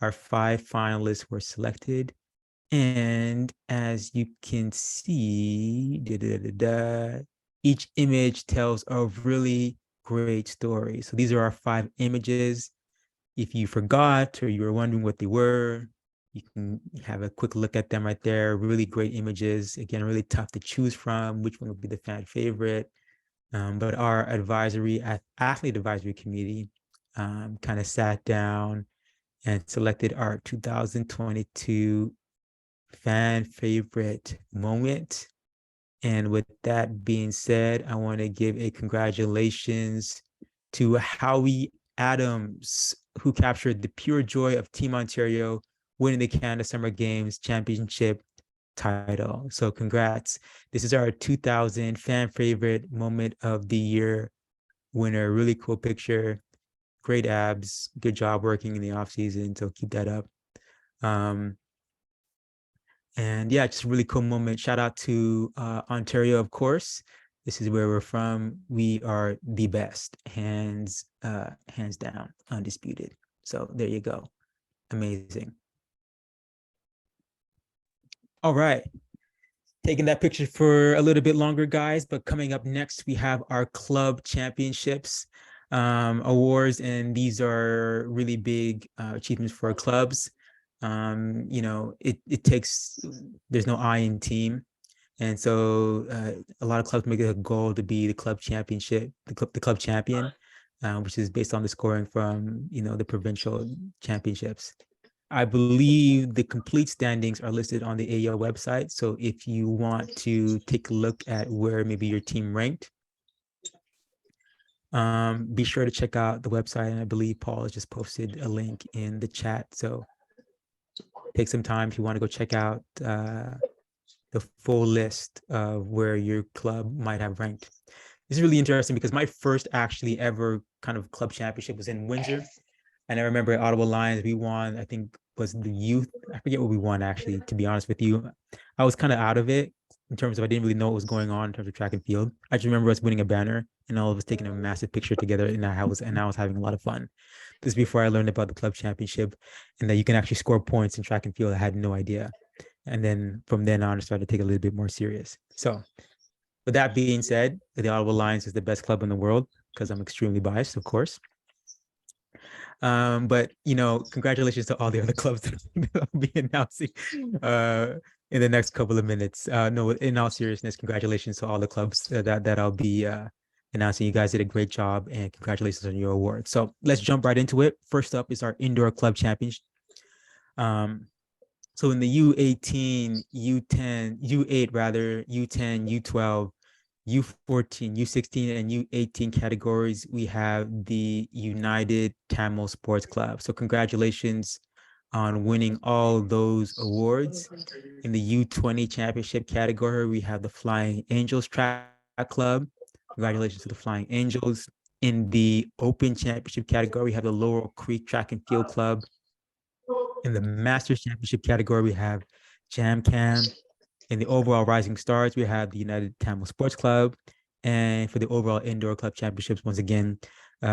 our 5 finalists were selected. And as you can see, each image tells a really great story. So these are our 5 images. If you forgot or you were wondering what they were, you can have a quick look at them right there. Really great images. Again, really tough to choose from which one would be the fan favorite. But our athlete advisory committee kind of sat down and selected our 2022 fan favorite moment. And with that being said, I want to give a congratulations to Howie Adams, who captured the pure joy of Team Ontario winning the Canada Summer Games Championship title. So congrats. This is our 2000 fan favorite moment of the year winner. Really cool picture. Great abs. Good job working in the off season. So keep that up. And yeah, just a really cool moment. Shout out to Ontario, of course. This is where we're from. We are the best, hands down, undisputed. So there you go. Amazing. All right. Taking that picture for a little bit longer, guys, but coming up next, we have our club championships awards, and these are really big achievements for our clubs. It takes, there's no I in team. And so a lot of clubs make it a goal to be the club championship, the club champion, which is based on the scoring from, the provincial championships. I believe the complete standings are listed on the AO website. So if you want to take a look at where maybe your team ranked, Be sure to check out the website, and I believe Paul has just posted a link in the chat. So take some time if you want to go check out the full list of where your club might have ranked. This is really interesting because my first actually ever kind of club championship was in Windsor. And I remember at Ottawa Lions, we won, I think was the youth. I forget what we won actually, to be honest with you. I was kind of out of it in terms of I didn't really know what was going on in terms of track and field. I just remember us winning a banner and all of us taking a massive picture together, and I was having a lot of fun. This is before I learned about the club championship and that you can actually score points in track and field. I had no idea. And then from then on, I started to take it a little bit more serious. So with that being said, the Ottawa Lions is the best club in the world because I'm extremely biased, of course. But congratulations to all the other clubs that I'll be announcing in the next couple of minutes. No, in all seriousness, congratulations to all the clubs that I'll be announcing. You guys did a great job, and congratulations on your award. So let's jump right into it. First up is our indoor club championship. So in the U18, U10, U8 rather, U10, U12, U14, U16, and U18 categories, we have the United Tamil Sports Club. So congratulations on winning all those awards. In the U20 championship category, we have the Flying Angels Track Club. Congratulations to the Flying Angels. In the Open Championship category, we have the Laurel Creek Track and Field Club. In the Masters Championship category, we have Jam Cam. In the overall Rising Stars, we have the United Tamil Sports Club. And for the overall Indoor Club Championships, once again,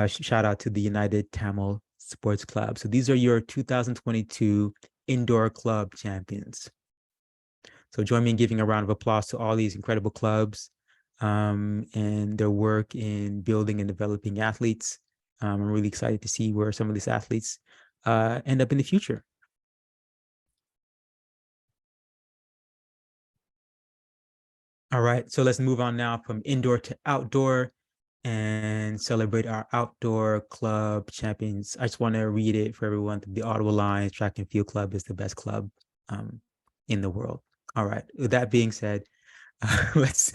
shout out to the United Tamil Sports Club. So these are your 2022 Indoor Club Champions. So join me in giving a round of applause to all these incredible clubs and their work in building and developing athletes. I'm really excited to see where some of these athletes end up in the future. All right, so let's move on now from indoor to outdoor and celebrate our outdoor club champions. I just want to read it for everyone. The Ottawa Lions Track and Field Club is the best club in the world. All right, with that being said, let's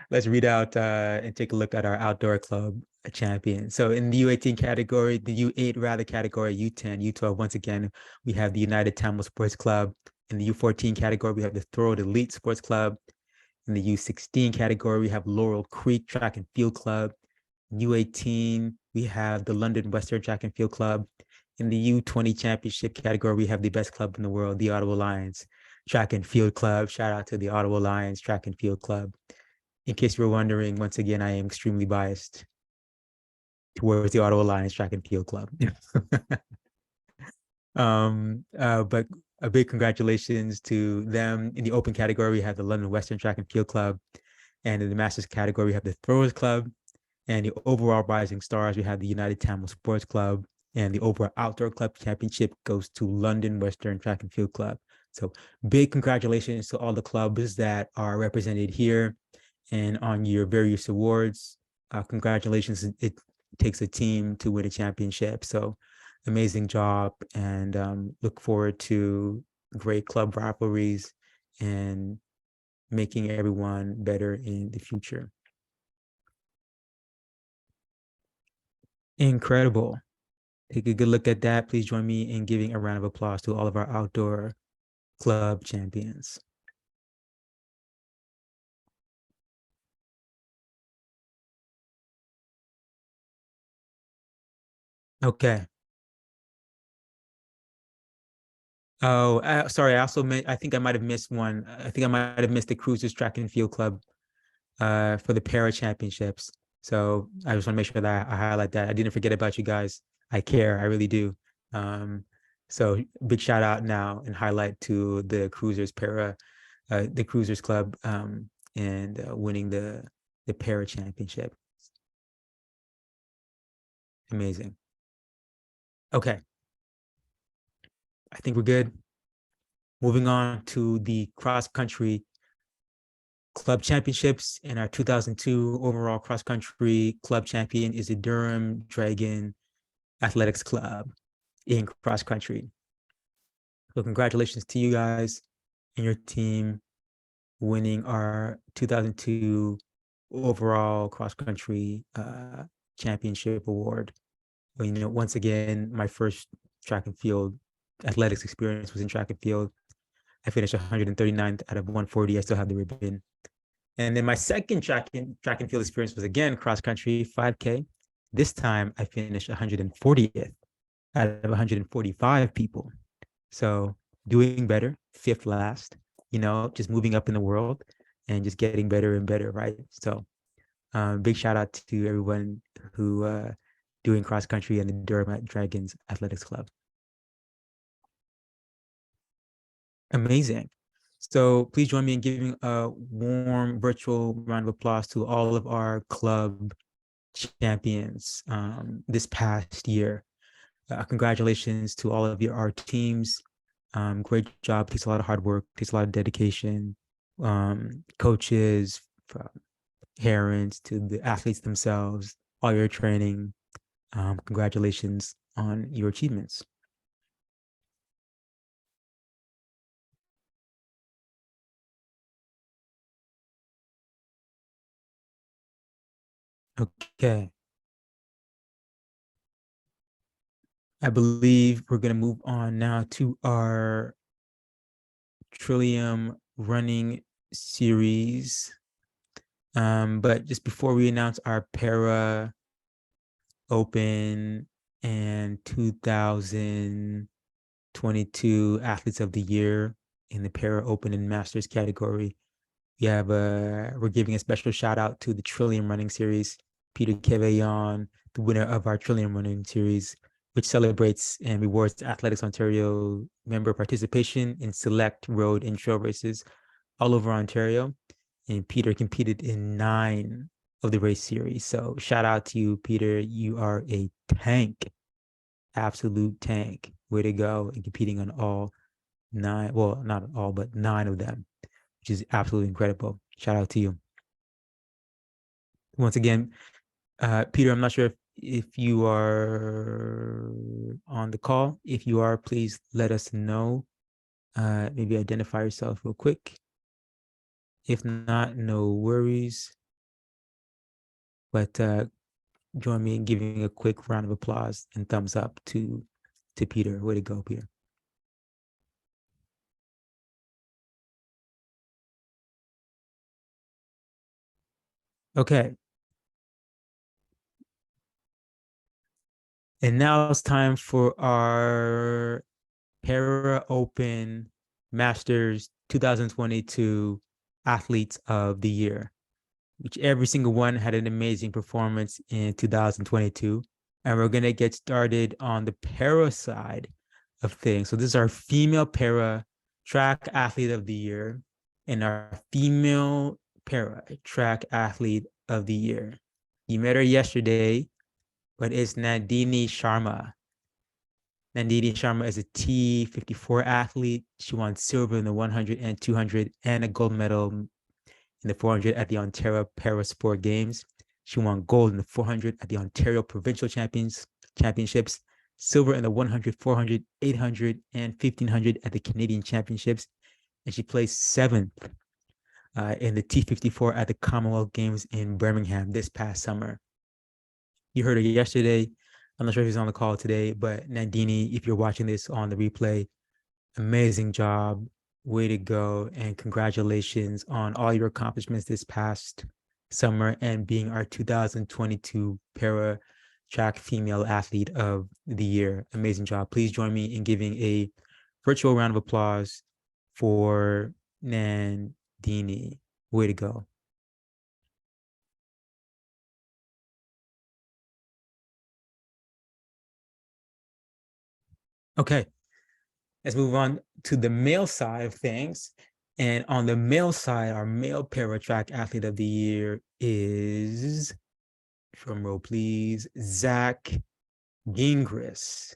read out and take a look at our outdoor club champions. So in the U18 category, the U8 rather category, U10, U12, once again, we have the United Tamil Sports Club. In the U14 category, we have the Thorold Elite Sports Club. In the U16 category, we have Laurel Creek Track and Field Club. U18, we have the London Western Track and Field Club. In the U20 championship category, we have the best club in the world, the Ottawa Lions Track and Field Club. Shout out to the Ottawa Lions Track and Field Club. In case you were wondering, once again, I am extremely biased towards the Ottawa Lions Track and Field Club. But a big congratulations to them. In the open category, we have the London Western Track and Field Club. And in the Masters category, we have the Throwers Club. And the overall Rising Stars, we have the United Tamil Sports Club. And the overall Outdoor Club Championship goes to London Western Track and Field Club. So big congratulations to all the clubs that are represented here and on your various awards. Congratulations. It takes a team to win a championship. So amazing job, and look forward to great club rivalries and making everyone better in the future. Incredible. Take a good look at that. Please join me in giving a round of applause to all of our outdoor club champions. Okay. Oh, sorry. I think I might have missed one. I think I might have missed the Cruisers Track and Field Club for the para championships. So I just want to make sure that I highlight that. I didn't forget about you guys. I care. I really do. So big shout out now and highlight to the Cruisers the Cruisers Club and winning the para championship. Amazing. Okay. I think we're good. Moving on to the cross country club championships, and our 2002 overall cross country club champion is the Durham Dragon Athletics Club in cross country. So congratulations to you guys and your team winning our 2002 overall cross country championship award. But, once again, my first track and field athletics experience was in track and field. I finished 139th out of 140. I still have the ribbon. And then my second track and field experience was again cross country 5K. This time I finished 140th out of 145 people. So doing better, fifth last, just moving up in the world and just getting better and better, right? So big shout out to everyone who doing cross country and the Durham Dragons Athletics Club. Amazing. So please join me in giving a warm virtual round of applause to all of our club champions this past year. Congratulations to all of our teams. Great job. Takes a lot of hard work, takes a lot of dedication. Coaches, from parents to the athletes themselves, all your training. Congratulations on your achievements. Okay. I believe we're going to move on now to our Trillium running series. But just before we announce our Para Open and 2022 Athletes of the Year in the Para Open and Masters category, we're giving a special shout out to the Trillium running series, Peter Queveillon, the winner of our Trillium running series, which celebrates and rewards Athletics Ontario member participation in select road and trail races all over Ontario. And Peter competed in 9 of the race series. So shout out to you, Peter. You are a tank, absolute tank. Way to go, and competing on all 9, well, not all, but 9 of them, which is absolutely incredible. Shout out to you. Once again, Peter, I'm not sure if you are on the call. If you are, please let us know. Maybe identify yourself real quick. If not, no worries. But join me in giving a quick round of applause and thumbs up to Peter. Way to go, Peter. Okay. And now it's time for our Para Open Masters 2022 Athletes of the Year, which every single one had an amazing performance in 2022. And we're going to get started on the para side of things. So this is our female para track athlete of the year and our female para track athlete of the year. You met her yesterday, but it's Nandini Sharma. Nandini Sharma is a T54 athlete. She won silver in the 100 and 200 and a gold medal in the 400 at the Ontario Para Sport Games. She won gold in the 400 at the Ontario Provincial Championships, silver in the 100, 400, 800, and 1500 at the Canadian Championships. And she placed 7th in the T54 at the Commonwealth Games in Birmingham this past summer. You heard her yesterday. I'm not sure if she's on the call today, but Nandini, if you're watching this on the replay, amazing job. Way to go. And congratulations on all your accomplishments this past summer and being our 2022 Para Track Female Athlete of the Year. Amazing job. Please join me in giving a virtual round of applause for Nandini. Way to go. Okay, let's move on to the male side of things. And on the male side, our male para track athlete of the year is, drum roll please, Zach Gingras.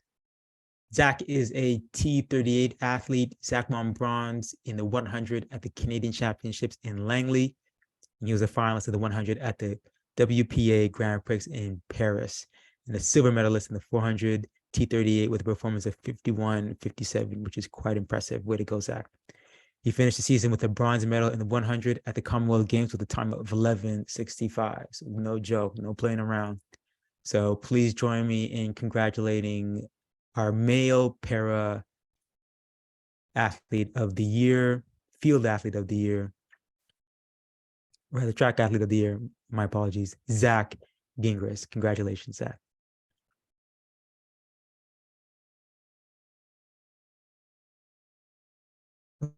Zach is a T38 athlete. Zach won bronze in the 100 at the Canadian Championships in Langley. And he was a finalist of the 100 at the WPA Grand Prix in Paris, and a silver medalist in the 400 T38 with a performance of 51.57, which is quite impressive. Way to go, Zach. He finished the season with a bronze medal in the 100 at the Commonwealth Games with a time of 11.65. So no joke, no playing around. So please join me in congratulating our male para athlete of the year, field athlete of the year, or the track athlete of the year. My apologies, Zach Gingras. Congratulations, Zach.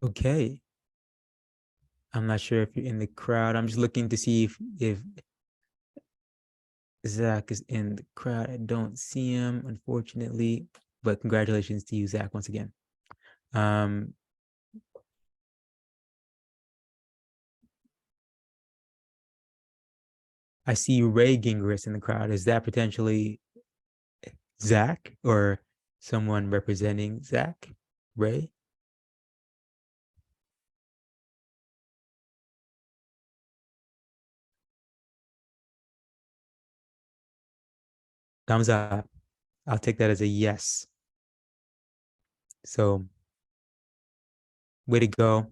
Okay. I'm not sure if you're in the crowd. I'm just looking to see if Zach is in the crowd. I don't see him, unfortunately, but congratulations to you, Zach, once again. I see Ray Gingras in the crowd. Is that potentially Zach or someone representing Zach? Ray? Thumbs up. I'll take that as a yes. So, way to go.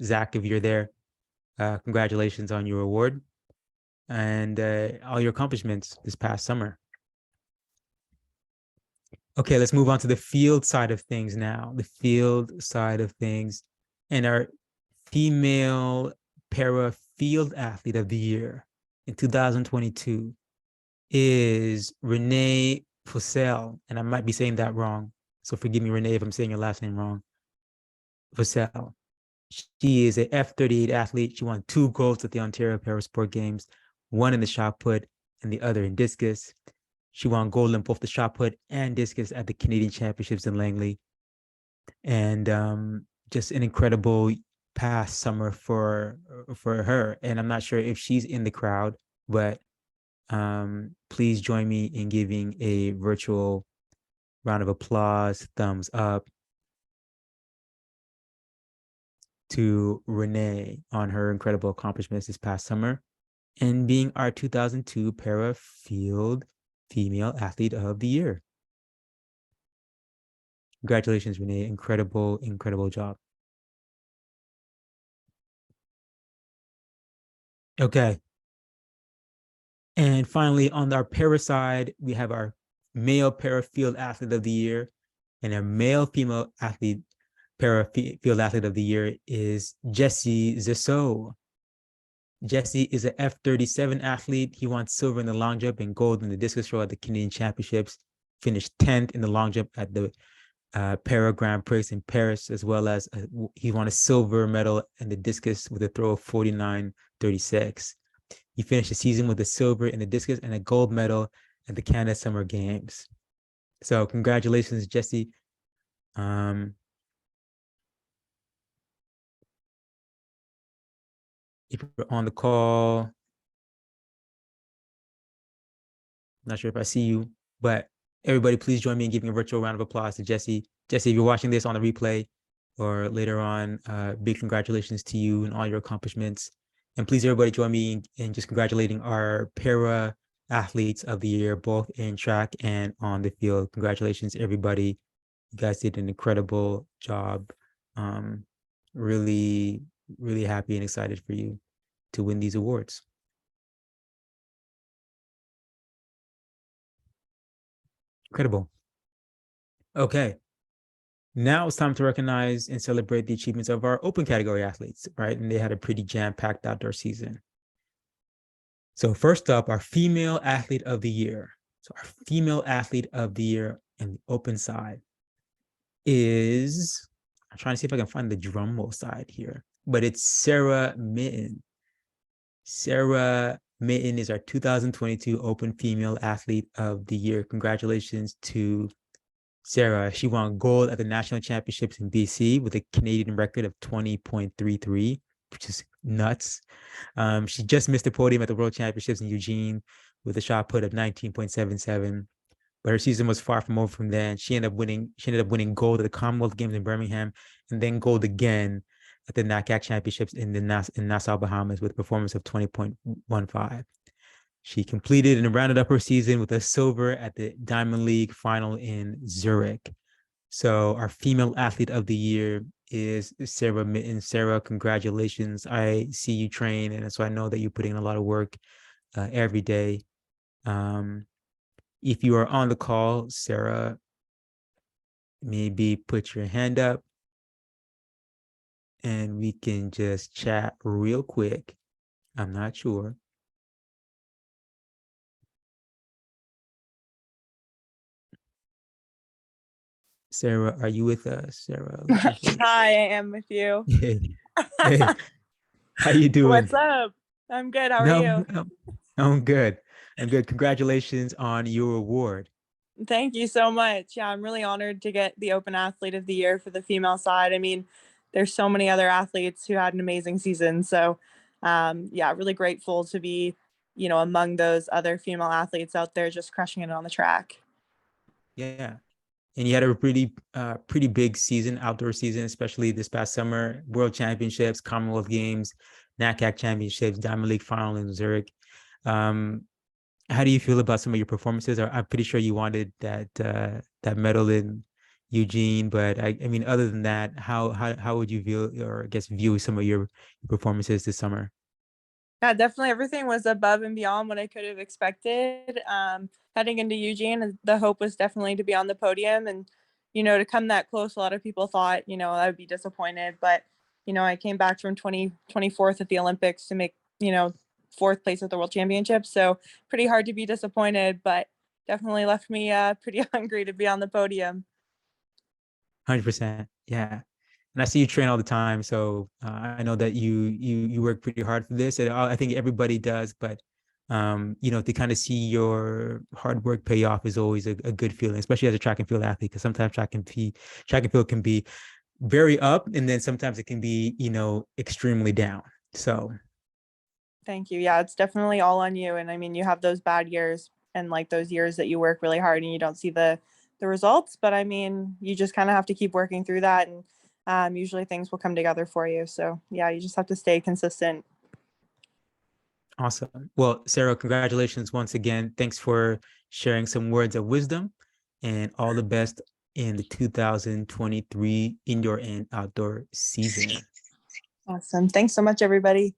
Zach, if you're there, congratulations on your award and all your accomplishments this past summer. Okay, let's move on to the field side of things now. The field side of things. And our female para field athlete of the year in 2022 is Renee Fussell. And I might be saying that wrong. So forgive me, Renee, if I'm saying your last name wrong. Fussell. She is a F38 athlete. She won 2 golds at the Ontario Parasport Games, one in the shot put and the other in discus. She won gold in both the shot put and discus at the Canadian Championships in Langley. And just an incredible past summer for her. And I'm not sure if she's in the crowd, but please join me in giving a virtual round of applause, thumbs up to Renee on her incredible accomplishments this past summer and being our 2002 Para Field Female Athlete of the Year. Congratulations, Renee. Incredible, incredible job. Okay. And finally, on our para side, we have our male para field athlete of the year, and our male female athlete para field athlete of the year is Jesse Zissou. Jesse is an F37 athlete. He won silver in the long jump and gold in the discus throw at the Canadian Championships, finished 10th in the long jump at the Para Grand Prix in Paris, as well as he won a silver medal in the discus with a throw of 49.36. He finished the season with a silver in the discus and a gold medal at the Canada Summer Games. So congratulations, Jesse. If you're on the call, not sure if I see you, but everybody, please join me in giving a virtual round of applause to Jesse. Jesse, if you're watching this on the replay or later on, big congratulations to you and all your accomplishments. And please, everybody, join me in just congratulating our para athletes of the year, both in track and on the field. Congratulations, everybody. You guys did an incredible job. Really, really happy and excited for you to win these awards. Incredible. Okay. Now it's time to recognize and celebrate the achievements of our open category athletes, right? And they had a pretty jam-packed outdoor season. So first up, our female athlete of the year. So our female athlete of the year in the open side is, I'm trying to see if I can find the drum roll side here, but it's Sarah Mitten. Sarah Mitten is our 2022 Open Female Athlete of the Year. Congratulations to Sarah. She won gold at the National Championships in BC with a Canadian record of 20.33, which is nuts. She just missed the podium at the World Championships in Eugene with a shot put of 19.77. But her season was far from over from then. She ended up winning gold at the Commonwealth Games in Birmingham and then gold again at the NACAC Championships in Nassau, Bahamas with a performance of 20.15. She completed and rounded up her season with a silver at the Diamond League final in Zurich. So our female athlete of the year is Sarah Mitten. Sarah, congratulations. I see you train, and so I know that you're putting in a lot of work every day. If you are on the call, Sarah, maybe put your hand up and we can just chat real quick. I'm not sure. Sarah, are you with us? Sarah, looking for you. Hi, I am with you. Hey, hey, how you doing? What's up? I'm good. How are No, you? I'm good. I'm good. Congratulations on your award. Thank you so much. Yeah, I'm really honored to get the Open Athlete of the Year for the female side. I mean, there's so many other athletes who had an amazing season. So, yeah, really grateful to be, among those other female athletes out there just crushing it on the track. Yeah. And you had a pretty big season, outdoor season, especially this past summer, World Championships, Commonwealth Games, NACAC Championships, Diamond League Final in Zurich. Um, how do you feel about some of your performances? I'm pretty sure you wanted that medal in Eugene, but I mean, other than that, how would you view, or I guess view some of your performances this summer? Yeah, definitely everything was above and beyond what I could have expected. Heading into Eugene, the hope was definitely to be on the podium and, to come that close. A lot of people thought, I would be disappointed, but, I came back from 24th at the Olympics to make, fourth place at the World Championships. So pretty hard to be disappointed, but definitely left me pretty hungry to be on the podium. 100%. Yeah. And I see you train all the time, so I know that you work pretty hard for this, and I think everybody does. But to kind of see your hard work pay off is always a good feeling, especially as a track and field athlete. Because sometimes track and field can be very up, and then sometimes it can be extremely down. So Thank you. Yeah, it's definitely all on you. And I mean, you have those bad years and like those years that you work really hard and you don't see the results. But I mean, you just kind of have to keep working through that, and usually things will come together for you. So yeah, you just have to stay consistent. awesome. Well, Sarah, congratulations once again. Thanks for sharing some words of wisdom, and all the best in the 2023 indoor and outdoor season. Awesome. Thanks so much, everybody.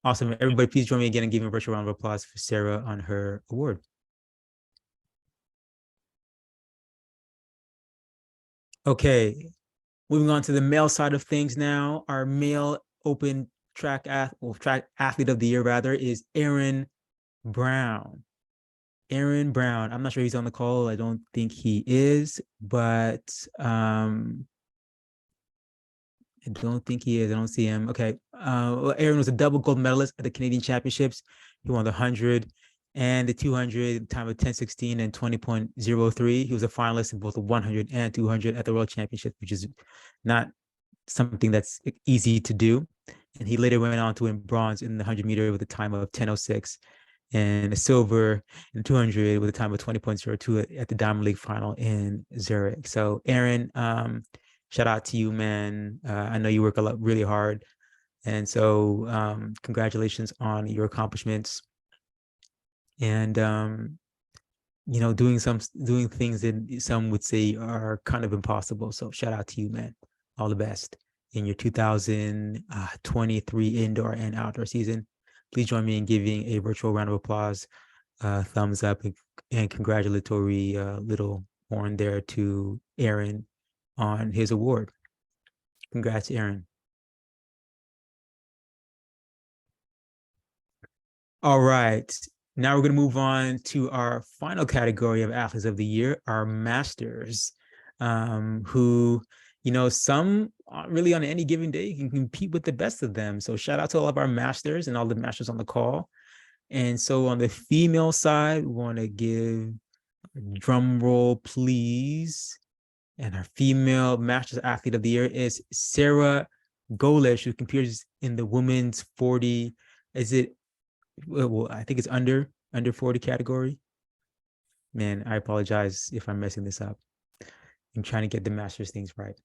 Awesome. Everybody, please join me again and give a virtual round of applause for Sarah on her award. Okay, moving on to the male side of things now. Our male open track athlete of the year, rather, is Aaron Brown. Aaron Brown. I'm not sure he's on the call. I don't think he is, but I don't think he is. I don't see him. Okay. Well, Aaron was a double gold medalist at the Canadian Championships. He won the 100 and the 200, time of 10:16 and 20.03. He was a finalist in both the 100 and 200 at the World Championships, which is not something that's easy to do. And he later went on to win bronze in the 100-meter with a time of 10:06, and a silver in 200 with a time of 20.02 at the Diamond League final in Zurich. So Aaron, shout out to you, man. I know you work really hard. And so congratulations on your accomplishments. And, doing things that some would say are kind of impossible. So shout out to you, man. All the best in your 2023 indoor and outdoor season. Please join me in giving a virtual round of applause, thumbs up, and congratulatory little horn there to Aaron on his award. Congrats, Aaron. All right. Now we're going to move on to our final category of athletes of the year, our masters, who, some really on any given day can compete with the best of them. So shout out to all of our masters and all the masters on the call. And so on the female side, we want to give a drum roll, please. And our female Masters Athlete of the Year is Sarah Golish, who competes in the women's 40. Is it? Well, I think it's under 40 category. Man, I apologize if I'm messing this up. I'm trying to get the Masters things right.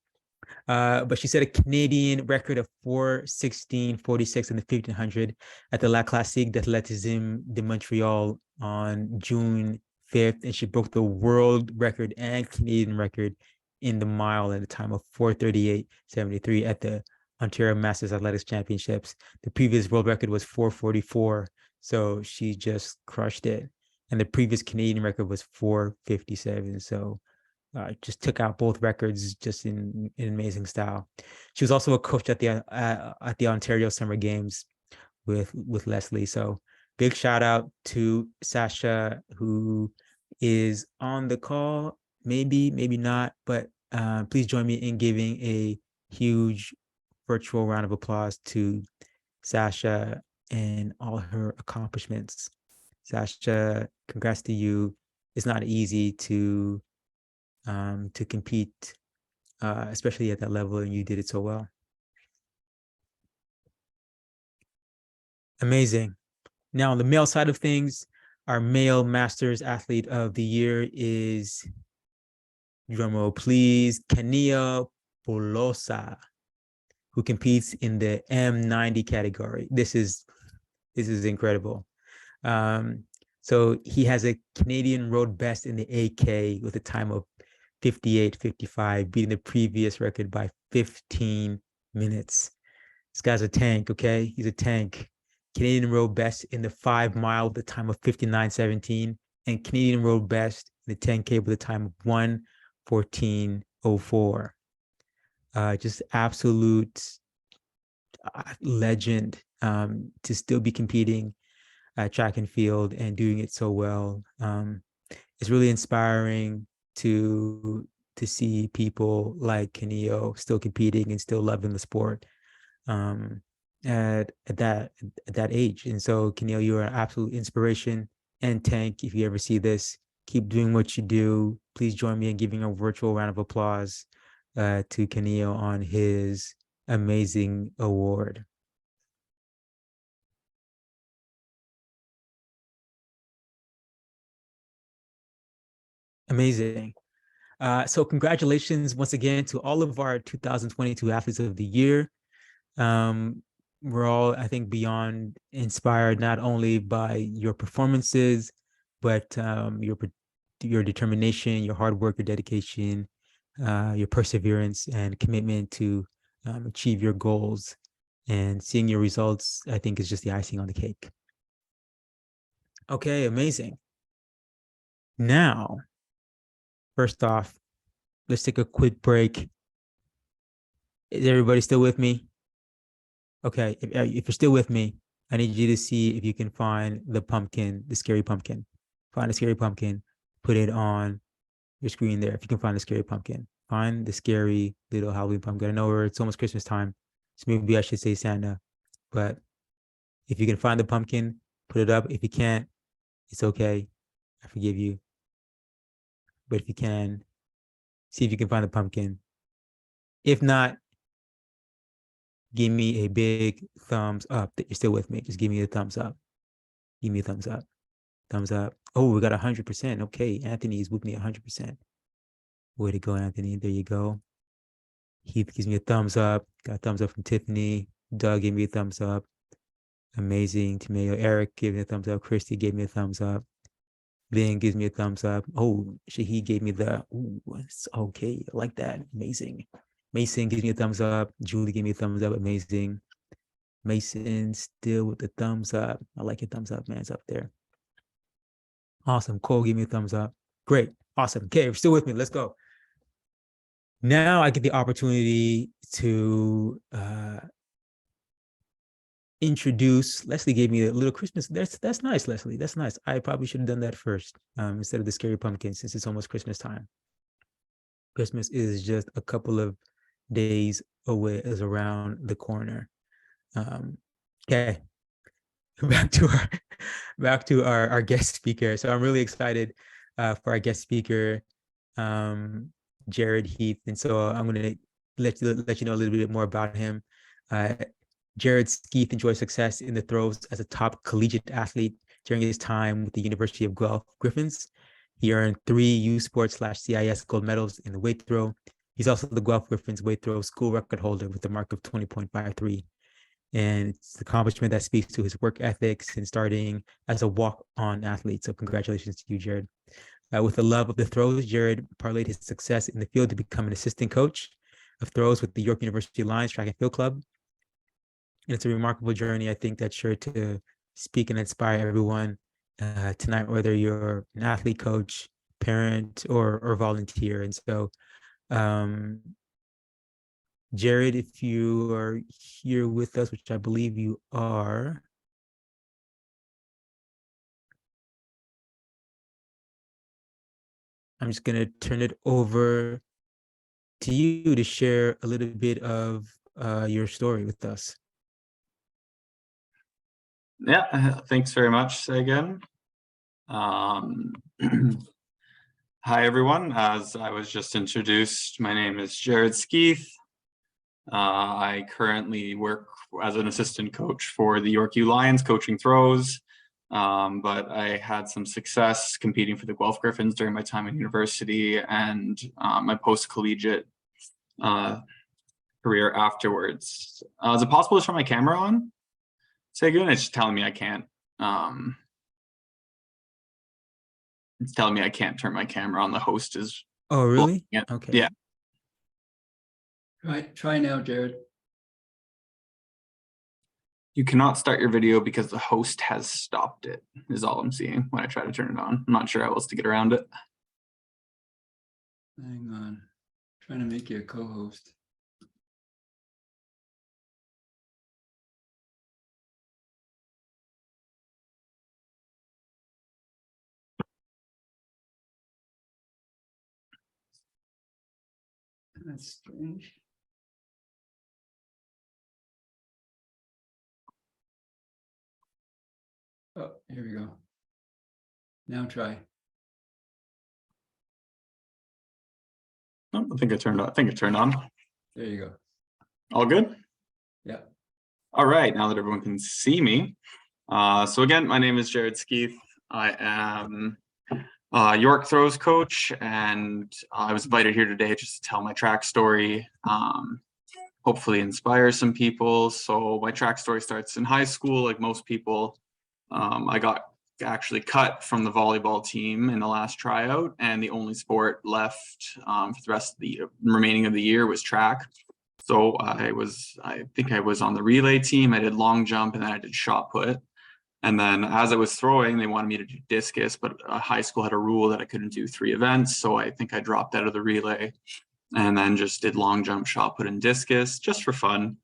But she set a Canadian record of 4:16.46 in the 1500 at the La Classique d'Athlétisme de Montreal on June 5th, and she broke the world record and Canadian record in the mile at a time of 4:38.73 at the Ontario Masters Athletics Championships. The previous world record was 4:44 So she just crushed it. And the previous Canadian record was 4:57. So just took out both records just in amazing style. She was also a coach at the Ontario Summer Games with Leslie. So big shout out to Sasha, who is on the call. Maybe not, but please join me in giving a huge virtual round of applause to Sasha and all her accomplishments. Sasha, congrats to you. It's not easy to compete, especially at that level, and you did it so well. Amazing. Now, on the male side of things, our male Masters Athlete of the Year is, drumroll please, Kenia Polosa, who competes in the M90 category. This is incredible. So he has a Canadian road best in the AK with a time of 58:55, beating the previous record by 15 minutes. This guy's a tank, okay? He's a tank. Canadian road best in the 5 mile with a time of 59:17, and Canadian road best in the 10K with a time of 1:14:04. Just absolute legend to still be competing at track and field and doing it so well. It's really inspiring to see people like Kenio still competing and still loving the sport at that age. And so, Kenio, you're an absolute inspiration and tank. If you ever see this, keep doing what you do. Please join me in giving a virtual round of applause to Kenio on his amazing award. Amazing. So congratulations once again to all of our 2022 Athletes of the Year. We're all, I think, beyond inspired, not only by your performances, but your determination, your hard work, your dedication, your perseverance and commitment to achieve your goals. And seeing your results, I think, is just the icing on the cake. Okay, amazing. Now, first off, let's take a quick break. Is everybody still with me? Okay, if you're still with me, I need you to see if you can find the pumpkin, the scary pumpkin. Find the scary pumpkin, put it on your screen there. If you can find the scary pumpkin, find the scary little Halloween pumpkin. I know it's almost Christmas time, so maybe I should say Santa, but if you can find the pumpkin, put it up. If you can't, it's okay. I forgive you. But if you can, see if you can find the pumpkin. If not, give me a big thumbs up that you're still with me. Just give me a thumbs up. Give me a thumbs up. Thumbs up. Oh, we got 100%. Okay, Anthony's with me 100%. Way to go, Anthony. There you go. Heath gives me a thumbs up. Got a thumbs up from Tiffany. Doug gave me a thumbs up. Amazing. Tomato. Eric gave me a thumbs up. Christy gave me a thumbs up. Lynn gives me a thumbs up. Oh, Shahid gave me the, ooh, it's okay. I like that. Amazing. Mason gives me a thumbs up. Julie gave me a thumbs up. Amazing. Mason still with the thumbs up. I like your thumbs up, man. It's up there. Awesome. Cole gave me a thumbs up. Great. Awesome. Okay, you're still with me. Let's go. Now I get the opportunity to introduce. Leslie gave me a little Christmas. That's nice, Leslie. That's nice. I probably should have done that first instead of the scary pumpkin, since it's almost Christmas time. Christmas is just a couple of days away, is around the corner. Okay, back to our guest speaker. So I'm really excited for our guest speaker, Jared Heath. And so I'm going to let you know a little bit more about him. Jared Heath enjoyed success in the throws as a top collegiate athlete during his time with the University of Guelph Griffins. He earned 3 U Sports/CIS gold medals in the weight throw. He's also the Guelph Griffins weight throw school record holder with a mark of 20.53. And it's an accomplishment that speaks to his work ethics and starting as a walk-on athlete. So congratulations to you, Jared. With the love of the throws, Jared parlayed his success in the field to become an assistant coach of throws with the York University Lions Track and Field Club. And it's a remarkable journey, I think, that's sure to speak and inspire everyone tonight, whether you're an athlete, coach, parent, or volunteer. And so, Jared, if you are here with us, which I believe you are, I'm just going to turn it over to you to share a little bit of your story with us. Yeah, thanks very much, Sagan. Hi, everyone. As I was just introduced, my name is Jared Skeeth. I currently work as an assistant coach for the York U Lions, coaching throws. But I had some success competing for the Guelph Griffins during my time in university and my post-collegiate career afterwards. Is it possible to turn my camera on? Sagan, it's just telling me I can't. It's telling me I can't turn my camera on. The host is. Oh, really? Okay. Yeah. Try now, Jared. You cannot start your video because the host has stopped it, is all I'm seeing when I try to turn it on. I'm not sure how else to get around it. Hang on. Trying to make you a co-host. That's strange. Oh, here we go. Now try. Oh, I think it turned on. There you go. All good? Yeah. All right, now that everyone can see me. So again, my name is Jared Skeeth. I am York throws coach, and I was invited here today just to tell my track story, hopefully inspire some people. So my track story starts in high school, like most people. I got actually cut from the volleyball team in the last tryout, and the only sport left for the rest of the remaining of the year was track. So I think I was on the relay team. I did long jump, and then I did shot put. And then as I was throwing, they wanted me to do discus, but high school had a rule that I couldn't do 3 events. So I think I dropped out of the relay and then just did long jump, shot put, and discus just for fun.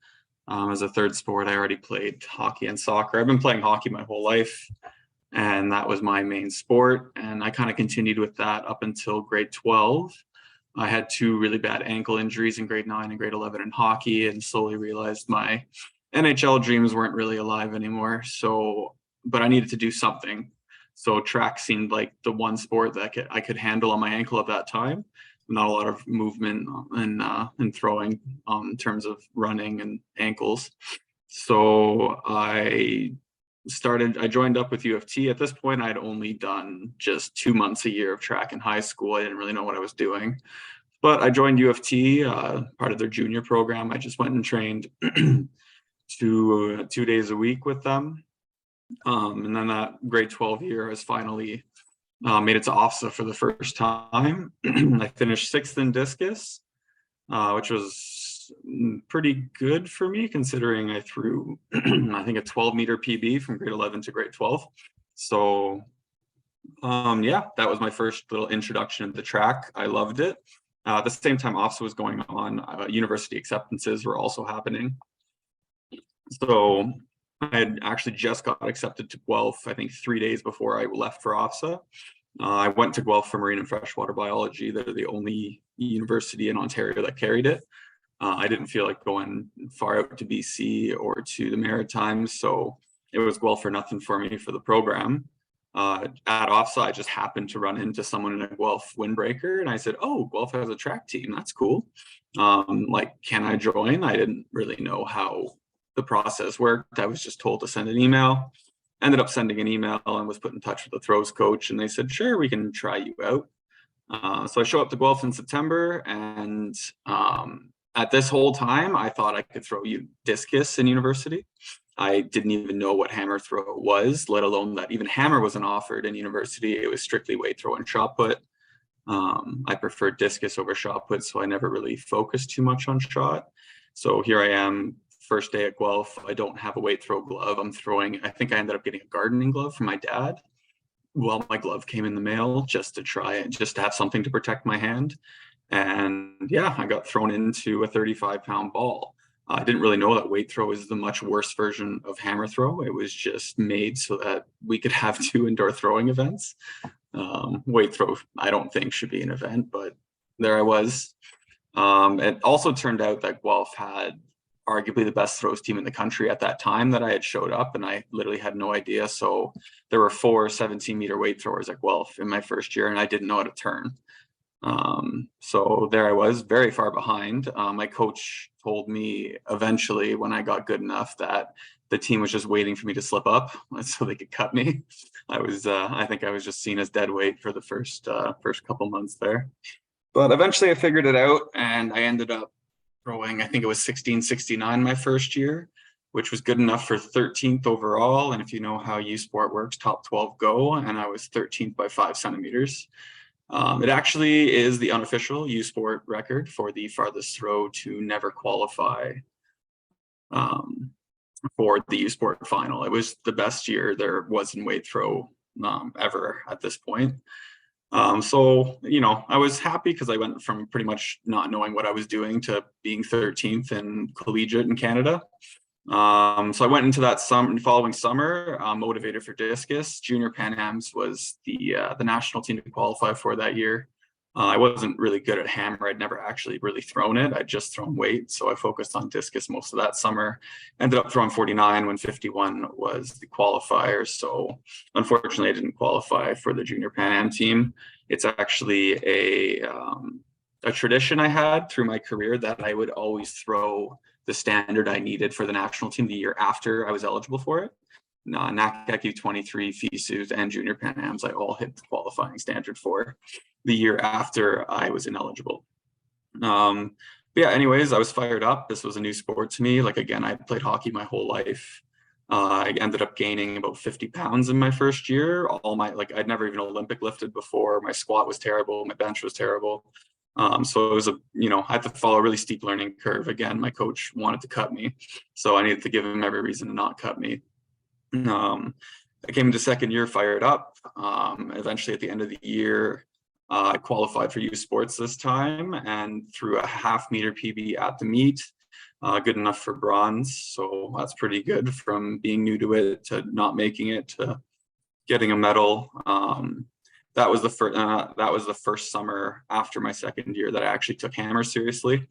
As a third sport, I already played hockey and soccer. I've been playing hockey my whole life, and that was my main sport. And I kind of continued with that up until grade 12. I had 2 really bad ankle injuries in grade 9 and grade 11 in hockey, and slowly realized my NHL dreams weren't really alive anymore. But I needed to do something. So track seemed like the one sport that I could handle on my ankle at that time. Not a lot of movement and throwing in terms of running and ankles. So I joined up with U of T. At this point, I'd only done just 2 months a year of track in high school. I didn't really know what I was doing. But I joined U of T, part of their junior program. I just went and trained 2 days a week with them. And then that grade 12 year has finally made it to OFSA for the first time. I finished 6th in discus, which was pretty good for me considering I threw, I think, a 12-meter PB from grade 11 to grade 12. So yeah, that was my first little introduction to the track. I loved it. At the same time OFSA was going on, university acceptances were also happening. So I had actually just got accepted to Guelph, I think 3 days before I left for OFSA. I went to Guelph for marine and freshwater biology. They're the only university in Ontario that carried it. I didn't feel like going far out to BC or to the Maritimes, so it was Guelph or nothing for me for the program. At OFSA, I just happened to run into someone in a Guelph windbreaker, and I said, "Oh, Guelph has a track team. That's cool. Like, can I join?" I didn't really know how the process worked. I was just told to send an email. Ended up sending an email and was put in touch with the throws coach, and they said, "Sure, we can try you out." So I show up to Guelph in September, and at this whole time, I thought I could throw discus in university. I didn't even know what hammer throw was, let alone that even hammer wasn't offered in university. It was strictly weight throw and shot put. I preferred discus over shot put, so I never really focused too much on shot. So here I am first day at Guelph, I don't have a weight throw glove. I'm throwing, I think I ended up getting a gardening glove from my dad. Well, my glove came in the mail just to try it, just to have something to protect my hand. And yeah, I got thrown into a 35-pound ball. I didn't really know that weight throw is the much worse version of hammer throw. It was just made so that we could have 2 indoor throwing events. Weight throw, I don't think should be an event, but there I was. It also turned out that Guelph had arguably the best throws team in the country at that time that I had showed up, and I literally had no idea. So there were 4 17-meter weight throwers at Guelph in my first year, and I didn't know how to turn. So there I was, very far behind. My coach told me eventually when I got good enough that the team was just waiting for me to slip up so they could cut me. I think I was just seen as dead weight for the first couple months there. But eventually I figured it out, and I ended up throwing, I think it was 1669 my first year, which was good enough for 13th overall. And if you know how U Sport works, top 12 go, and I was 13th by 5 centimeters. It actually is the unofficial U Sport record for the farthest throw to never qualify for the U Sport final. It was the best year there was in weight throw ever at this point. So, you know, I was happy because I went from pretty much not knowing what I was doing to being 13th in collegiate in Canada. So I went into that following summer, motivated for discus. Junior Pan Ams was the national team to qualify for that year. I wasn't really good at hammer. I'd never actually really thrown it. I'd just thrown weight. So I focused on discus most of that summer. Ended up throwing 49 when 51 was the qualifier. So unfortunately, I didn't qualify for the Junior Pan Am team. It's actually a tradition I had through my career that I would always throw the standard I needed for the national team the year after I was eligible for it. NACAQ 23, FISUs, and Junior Pan Ams, I all hit the qualifying standard for the year after I was ineligible. But yeah, anyways, I was fired up. This was a new sport to me. Like, again, I played hockey my whole life. I ended up gaining about 50 pounds in my first year. I'd never even Olympic lifted before. My squat was terrible. My bench was terrible. So it was I had to follow a really steep learning curve. Again, my coach wanted to cut me, so I needed to give him every reason to not cut me. I came into second year fired up. Eventually at the end of the year, I qualified for U Sports this time and threw a half-meter PB at the meet, good enough for bronze. So that's pretty good from being new to it to not making it to getting a medal. That was the first summer after my second year that I actually took hammer seriously.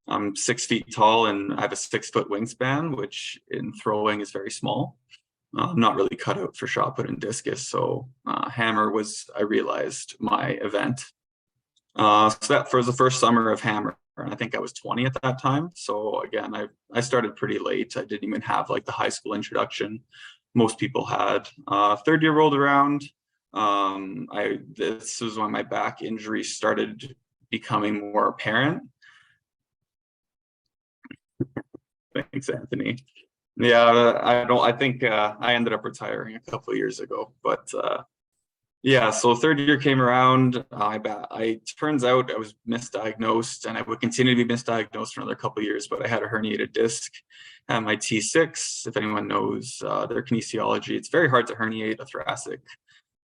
I'm 6 feet tall and I have a 6-foot wingspan, which in throwing is very small. I'm not really cut out for shot put and discus, so hammer was, I realized, my event. So that was the first summer of hammer, and I think I was 20 at that time. So again, I started pretty late. I didn't even have like the high school introduction most people had. Third year rolled around. This was when my back injury started becoming more apparent. Thanks, Anthony. Yeah, I think I ended up retiring a couple of years ago, but yeah, so third year came around. I turns out I was misdiagnosed, and I would continue to be misdiagnosed for another couple of years, but I had a herniated disc at my T6. If anyone knows their kinesiology, it's very hard to herniate a thoracic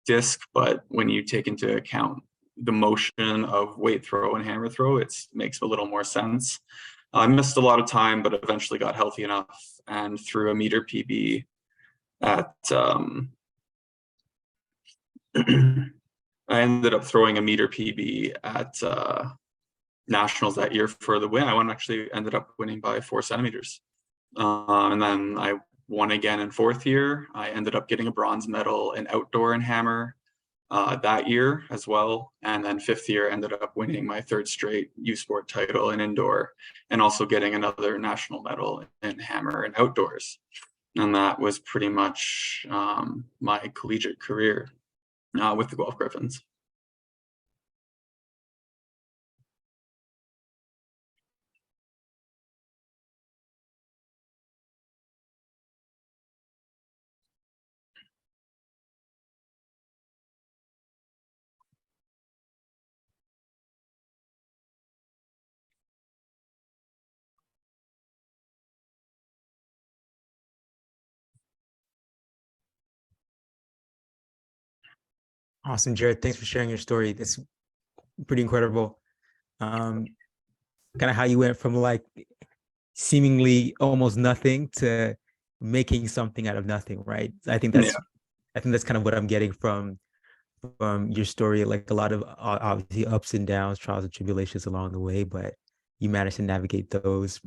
disc, but when you take into account the motion of weight throw and hammer throw, it makes a little more sense. I missed a lot of time, but eventually got healthy enough and threw a meter PB at I ended up throwing a meter PB at nationals that year for the win. I ended up winning by 4 centimeters. And then I won again in fourth year. I ended up getting a bronze medal in outdoor and hammer that year as well. And then fifth year ended up winning my 3rd straight U Sport title in indoor and also getting another national medal in hammer and outdoors. And that was pretty much my collegiate career with the Guelph Griffins. Awesome, Jared. Thanks for sharing your story. That's pretty incredible. Kind of how you went from like seemingly almost nothing to making something out of nothing, right? I think that's kind of what I'm getting from your story. Like a lot of obviously ups and downs, trials and tribulations along the way, but you managed to navigate those.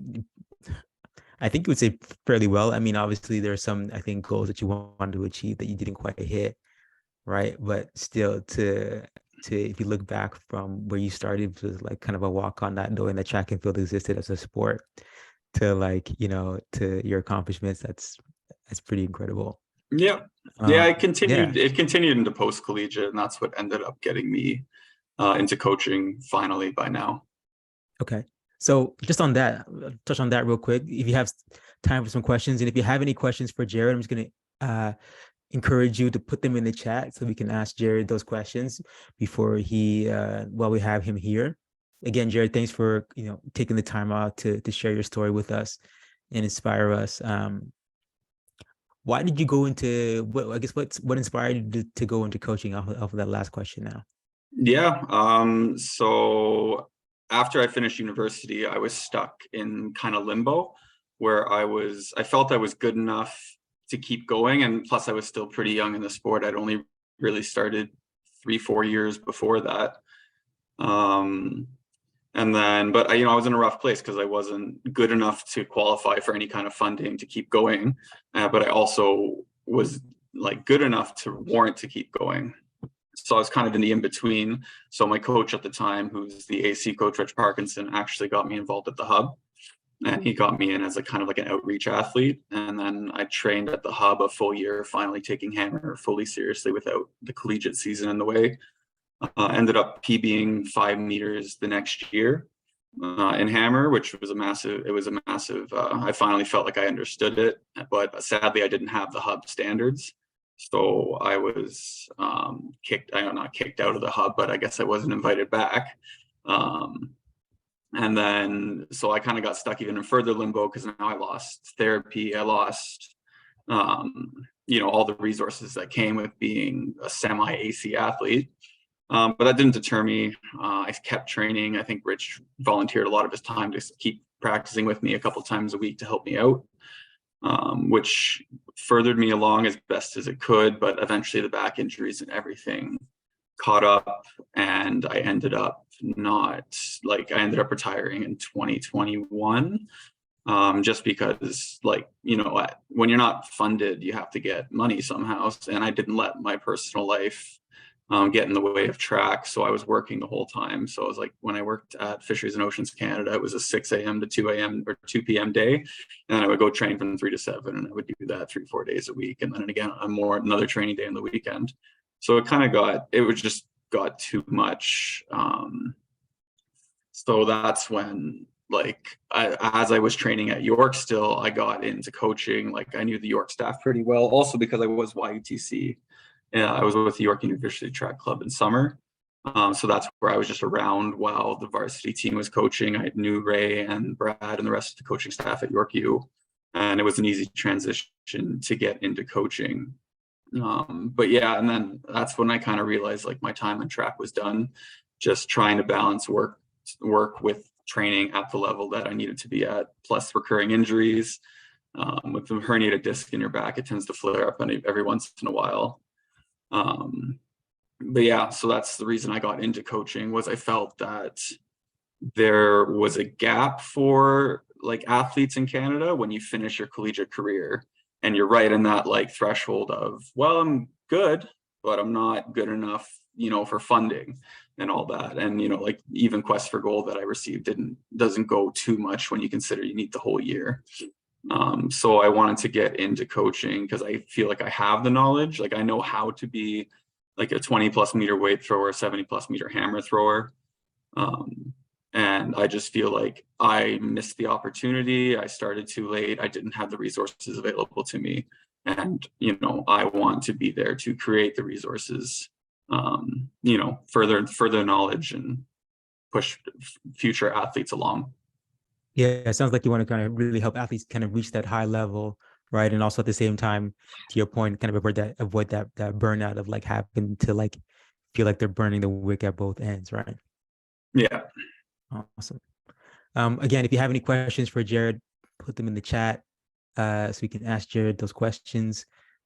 I think you would say fairly well. I mean, obviously there are some, I think, goals that you wanted to achieve that you didn't quite hit, right? But still, to if you look back from where you started, it was like kind of a walk on that, knowing that track and field existed as a sport, to like, to your accomplishments. That's pretty incredible. Yeah. Yeah, It it continued into post collegiate, and that's what ended up getting me into coaching finally by now. Okay. So just on that, touch on that real quick. If you have time for some questions, and if you have any questions for Jared, I'm just going to encourage you to put them in the chat so we can ask Jared those questions before while we have him here. Again, Jared, thanks for taking the time out to share your story with us and inspire us. Why did you go into what inspired you to go into coaching off of that last question now? Yeah. So after I finished university, I was stuck in kind of limbo where I felt I was good enough to keep going. And plus I was still pretty young in the sport. I'd only really started 3-4 years before that. But I was in a rough place because I wasn't good enough to qualify for any kind of funding to keep going. But I also was like good enough to warrant to keep going. So I was kind of in the in-between. So my coach at the time, who's the AC coach, Rich Parkinson, actually got me involved at the Hub. And he got me in as a kind of like an outreach athlete. And then I trained at the Hub a full year, finally taking hammer fully seriously without the collegiate season in the way. Ended up PBing 5 meters the next year in hammer, which was a massive, I finally felt like I understood it, but sadly I didn't have the Hub standards. So I was not kicked out of the Hub, but I guess I wasn't invited back. And then, so I kind of got stuck even in further limbo because now I lost therapy. I lost, all the resources that came with being a semi-AC athlete. But that didn't deter me. I kept training. I think Rich volunteered a lot of his time to keep practicing with me a couple times a week to help me out, which furthered me along as best as it could. But eventually the back injuries and everything caught up, and I ended up retiring in 2021. Just because when you're not funded, you have to get money somehow. And I didn't let my personal life get in the way of track. So I was working the whole time. So I was like, when I worked at Fisheries and Oceans Canada, it was a 6 a.m. to 2 a.m. or 2 p.m. day. And I would go train from 3 to 7, and I would do that 3-4 days a week. And then again, another training day on the weekend. So it just got too much. So that's when, as I was training at York still, I got into coaching. I knew the York staff pretty well, also because I was YUTC. I was with the York University Track Club in summer. So that's where I was just around while the varsity team was coaching. I knew Ray and Brad and the rest of the coaching staff at York U. And it was an easy transition to get into coaching. But yeah, and then that's when I kind of realized my time on track was done, just trying to balance work with training at the level that I needed to be at, plus recurring injuries. With a herniated disc in your back, it tends to flare up every once in a while. But yeah, so that's the reason I got into coaching, was I felt that there was a gap for athletes in Canada when you finish your collegiate career, and you're right in that threshold of, well, I'm good, but I'm not good enough, for funding and all that. And, even Quest for Gold that I received doesn't go too much when you consider you need the whole year. So I wanted to get into coaching because I feel like I have the knowledge. I know how to be a 20+ meter weight thrower, 70+ meter hammer thrower. And I just feel like I missed the opportunity. I started too late. I didn't have the resources available to me. And, I want to be there to create the resources, further knowledge and push future athletes along. Yeah, it sounds like you want to kind of really help athletes kind of reach that high level, right? And also at the same time, to your point, kind of avoid that burnout of having to feel like they're burning the wick at both ends, right? Yeah. Awesome. Again, if you have any questions for Jared, put them in the chat so we can ask Jared those questions.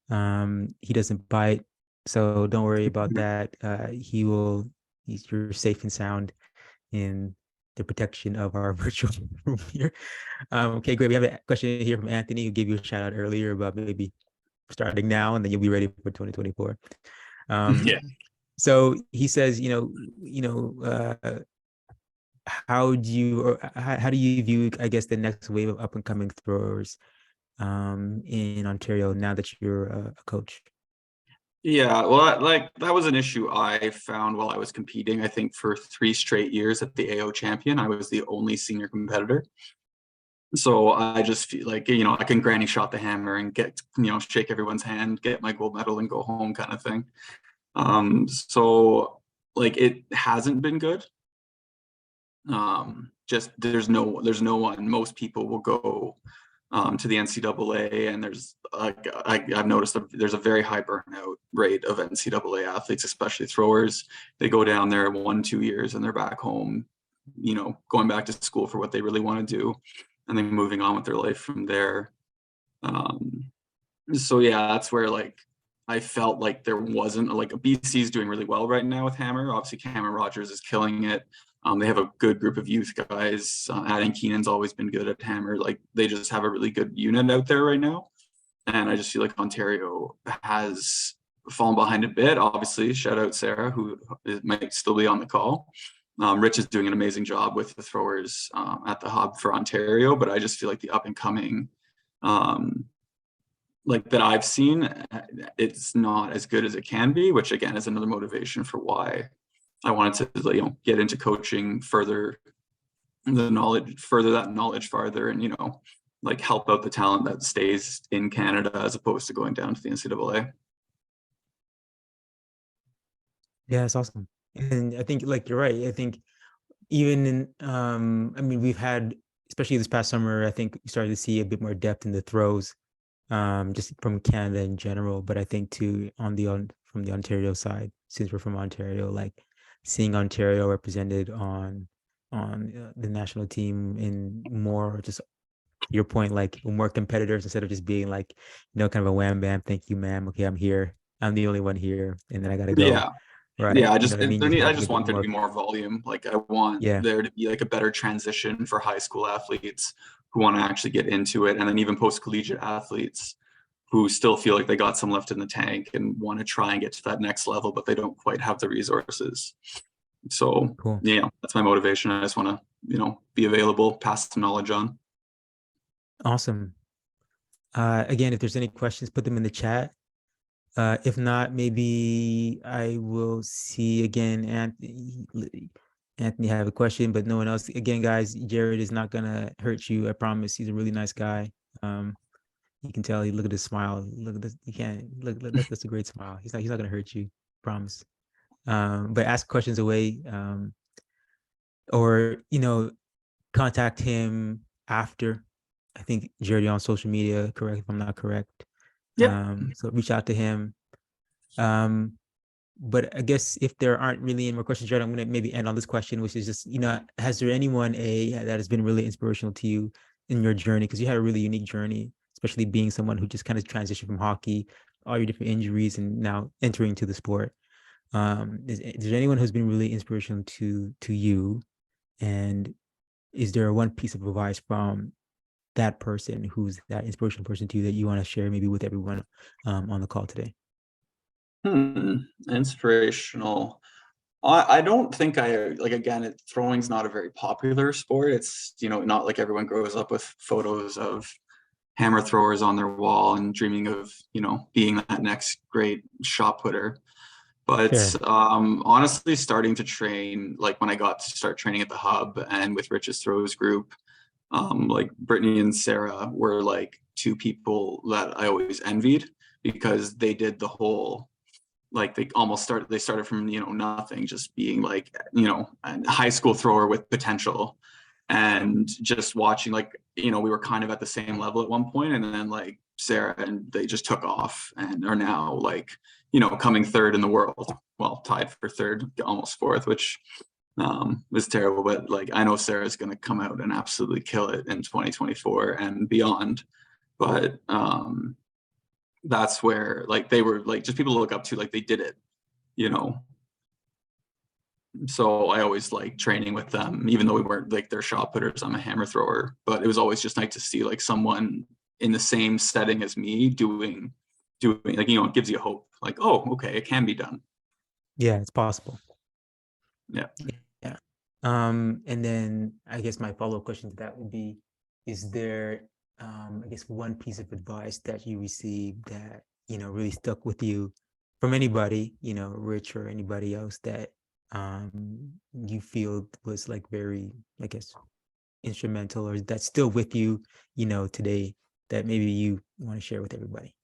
He doesn't bite, so don't worry about that. You're safe and sound in the protection of our virtual room here. Okay, great. We have a question here from Anthony, who gave you a shout out earlier about maybe starting now and then you'll be ready for 2024. Yeah. So he says, how do you view, I guess, the next wave of up and coming throwers in Ontario now that you're a coach? Yeah, well, that was an issue I found while I was competing. I think for 3 straight years at the AO champion, I was the only senior competitor. So I just feel like, I can granny shot the hammer and get, shake everyone's hand, get my gold medal and go home kind of thing. So like it hasn't been good. Just there's no one. Most people will go to the NCAA, and there's I've noticed there's a very high burnout rate of NCAA athletes, especially throwers. They go down there 1-2 years and they're back home, going back to school for what they really want to do, and then moving on with their life from there. So yeah, that's where like I felt like there wasn't BC's doing really well right now with Hammer. Obviously, Cameron Rogers is killing it. They have a good group of youth guys. Adam Keenan's always been good at Hammer. Like they just have a really good unit out there right now. And I just feel like Ontario has fallen behind a bit. Obviously, shout out Sarah, who might still be on the call. Rich is doing an amazing job with the throwers at the hub for Ontario, but I just feel like the up and coming, like that I've seen, it's not as good as it can be, which again is another motivation for why I wanted to get into coaching, further that knowledge farther, and like help out the talent that stays in Canada as opposed to going down to the NCAA. Yeah, that's awesome. And I think like you're right. I think even in we've had, especially this past summer, I think we started to see a bit more depth in the throws, just from Canada in general. But I think too from the Ontario side, since we're from Ontario, like seeing Ontario represented on the national team in more, just your point, like more competitors instead of just being like, kind of a wham bam, thank you, ma'am. Okay, I'm here. I'm the only one here, and then I gotta go. Yeah. Right. Yeah, I You know just what I mean? I just want there to be more volume. Like I want there to be like a better transition for high school athletes who want to actually get into it, and then even post collegiate athletes who still feel like they got some left in the tank and want to try and get to that next level, but they don't quite have the resources. So Cool. yeah, that's my motivation. I just want to, be available, pass some knowledge on. Awesome. Again, if there's any questions, put them in the chat. If not, maybe I will see again. Anthony have a question, but no one else. Again, guys, Jared is not gonna hurt you. I promise. He's a really nice guy. You can tell. Look at his smile. Look at this. You can't look. That's a great smile. He's not gonna hurt you. Promise. But ask questions away. Or contact him after. I think Jared on social media. Correct if I'm not correct. Yeah. So reach out to him. But I guess if there aren't really any more questions, Jared, I'm going to maybe end on this question, which is just, has there anyone that has been really inspirational to you in your journey? Because you had a really unique journey, especially being someone who just kind of transitioned from hockey, all your different injuries, and now entering to the sport. Is there anyone who's been really inspirational to you? And is there one piece of advice from that person who's that inspirational person to you that you want to share maybe with everyone on the call today? Inspirational. I don't think again, throwing's not a very popular sport. It's, not like everyone grows up with photos of hammer throwers on their wall and dreaming of, being that next great shot putter. But honestly, starting to train, like when I got to start training at the hub and with Rich's throws group, like Brittany and Sarah were like 2 people that I always envied, because they did the whole, like they started from, nothing, just being like, a high school thrower with potential, and just watching, like, we were kind of at the same level at one point, and then like Sarah, and they just took off and are now like, coming third in the world. Well, tied for third, almost fourth, which was terrible. But like, I know Sarah's going to come out and absolutely kill it in 2024 and beyond. But that's where like they were like just people to look up to, like they did it, So I always like training with them, even though we weren't like their shot putters. I'm a hammer thrower, but it was always just nice to see like someone in the same setting as me doing like, it gives you hope. Like, oh, okay, it can be done. Yeah, it's possible. Yeah. Yeah. And then I guess my follow-up question to that would be, is there, I guess, one piece of advice that you received that, really stuck with you from anybody, Rich or anybody else that you feel was like very, I guess, instrumental, or that's still with you, today, that maybe you want to share with everybody?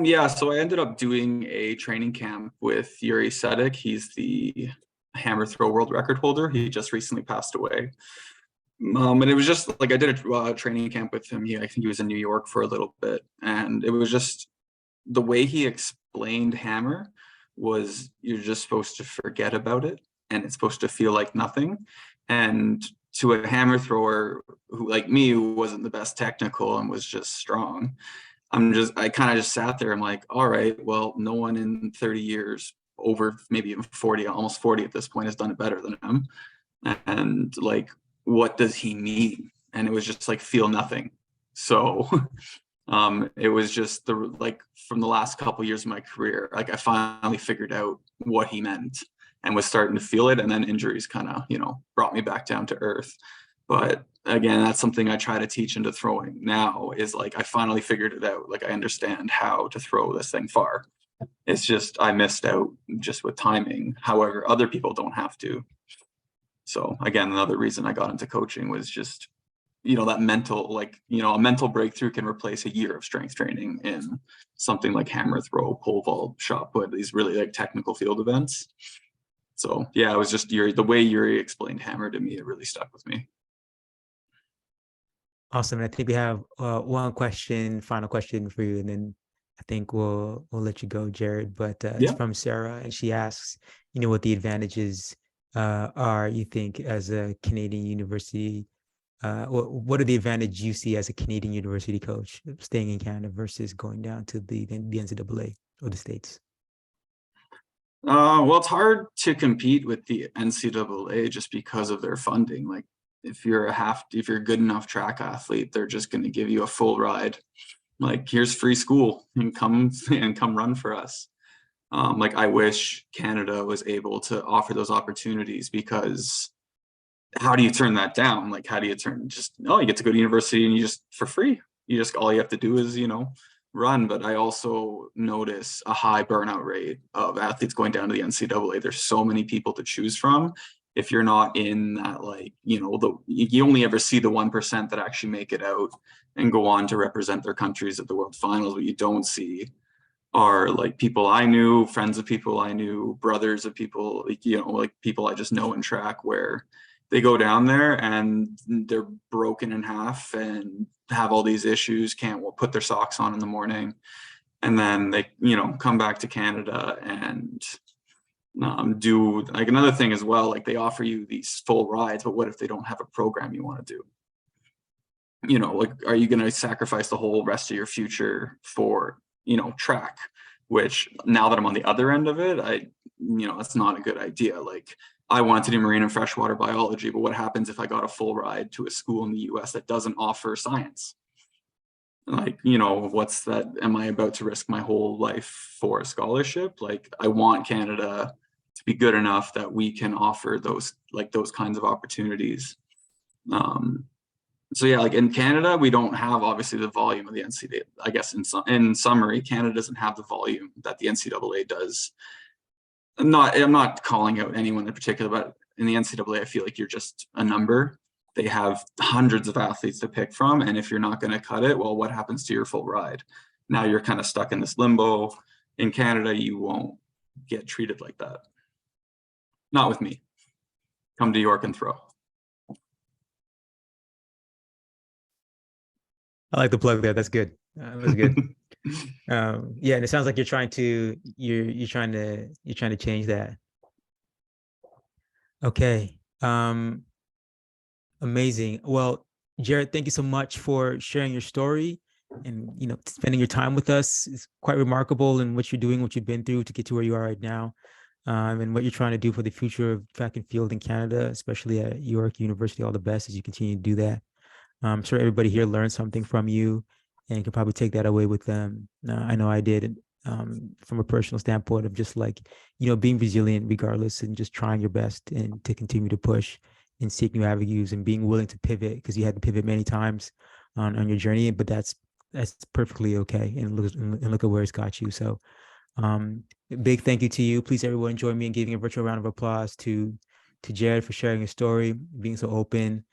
Yeah, so I ended up doing a training camp with Yuri Sedek. He's the hammer throw world record holder. He just recently passed away. And it was just like I did a training camp with him. I think he was in New York for a little bit, and it was just the way he explained hammer was you're just supposed to forget about it, and it's supposed to feel like nothing. And to a hammer thrower who, like me, who wasn't the best technical and was just strong, I kind of just sat there. I'm like, all right, well, no one in 30 years, over maybe even 40, almost 40 at this point, has done it better than him. And like, what does he mean? And it was just like, feel nothing. So it was just from the last couple of years of my career, like I finally figured out what he meant and was starting to feel it. And then injuries kind of, brought me back down to earth. But again, that's something I try to teach into throwing now, is like, I finally figured it out. Like I understand how to throw this thing far. It's just, I missed out just with timing. However, other people don't have to. So again, another reason I got into coaching was just, that mental, a mental breakthrough can replace a year of strength training in something like hammer throw, pole vault, shot put, these really like technical field events. So yeah, it was just the way Yuri explained hammer to me, it really stuck with me. Awesome. I think we have one final question for you, and then I think we'll let you go, Jared. But it's from Sarah, and she asks, what the advantages are, you think, as a Canadian university. What are the advantages you see as a Canadian university coach staying in Canada versus going down to the NCAA or the States? Well, it's hard to compete with the NCAA just because of their funding. Like if you're a good enough track athlete, they're just going to give you a full ride. Like, here's free school and come run for us. Like I wish Canada was able to offer those opportunities, because how do you turn that down? Like, how do you you get to go to university and you just for free. All you have to do is, run. But I also notice a high burnout rate of athletes going down to the NCAA. There's so many people to choose from. If you're not in that, like, you only ever see the 1% that actually make it out and go on to represent their countries at the World Finals. What you don't see are like people I knew, friends of people I knew, brothers of people, like people I just know in track, where they go down there and they're broken in half and have all these issues, can't put their socks on in the morning. And then they, come back to Canada and do like another thing as well. Like they offer you these full rides, but what if they don't have a program you want to do? Like, are you going to sacrifice the whole rest of your future for, track? Which now that I'm on the other end of it, that's not a good idea. Like, I wanted to do marine and freshwater biology, but what happens if I got a full ride to a school in the US that doesn't offer science? Like, what's that? Am I about to risk my whole life for a scholarship? Like, I want Canada to be good enough that we can offer those kinds of opportunities. So yeah, like in Canada, we don't have obviously the volume of the NCAA. I guess in summary, Canada doesn't have the volume that the NCAA does. I'm not calling out anyone in particular, but in the NCAA, I feel like you're just a number. They have hundreds of athletes to pick from, and if you're not going to cut it, well, what happens to your full ride? Now you're kind of stuck in this limbo. In Canada, you won't get treated like that. Not with me. Come to York and throw. I like the plug there. That's good. That's good. Yeah, and it sounds like you're trying to change that. Okay. Amazing. Well, Jared, thank you so much for sharing your story and spending your time with us. It's quite remarkable in what you're doing, what you've been through to get to where you are right now, and what you're trying to do for the future of track and field in Canada, especially at York University. All the best as you continue to do that. I'm sure everybody here learned something from you and can probably take that away with them. I know I did, from a personal standpoint of just like, being resilient regardless and just trying your best and to continue to push and seek new avenues and being willing to pivot because you had to pivot many times on your journey, but that's perfectly okay. And look at where it's got you. So big thank you to you. Please everyone join me in giving a virtual round of applause to Jared for sharing his story, being so open.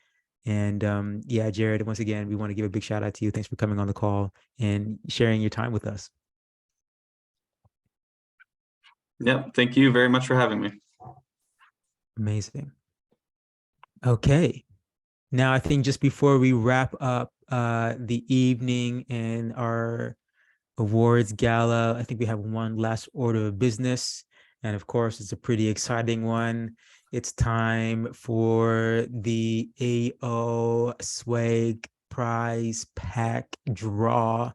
And yeah, Jared, once again, we want to give a big shout out to you. Thanks for coming on the call and sharing your time with us. Yeah, thank you very much for having me. Amazing. Okay. Now, I think just before we wrap up the evening and our awards gala, I think we have one last order of business. And of course, it's a pretty exciting one. It's time for the AO Swag Prize Pack Draw.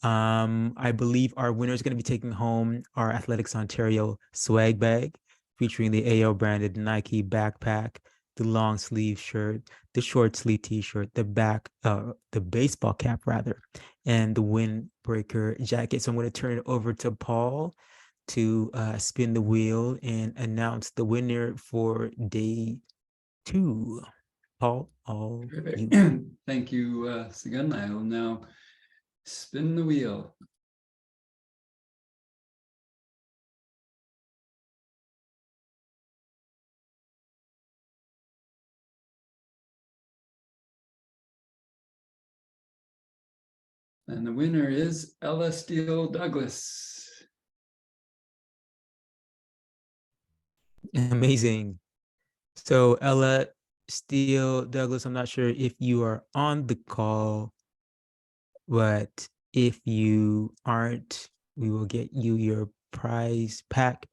I believe our winner is going to be taking home our Athletics Ontario swag bag featuring the AO branded Nike backpack, the long sleeve shirt, the short sleeve t-shirt, the baseball cap rather, and the windbreaker jacket. So I'm going to turn it over to Paul to spin the wheel and announce the winner for day 2. Paul, all you. Thank you, Sagan. I will now spin the wheel. And the winner is Ella Steele Douglas. Amazing. So Ella Steele Douglas, I'm not sure if you are on the call, but if you aren't, we will get you your prize pack.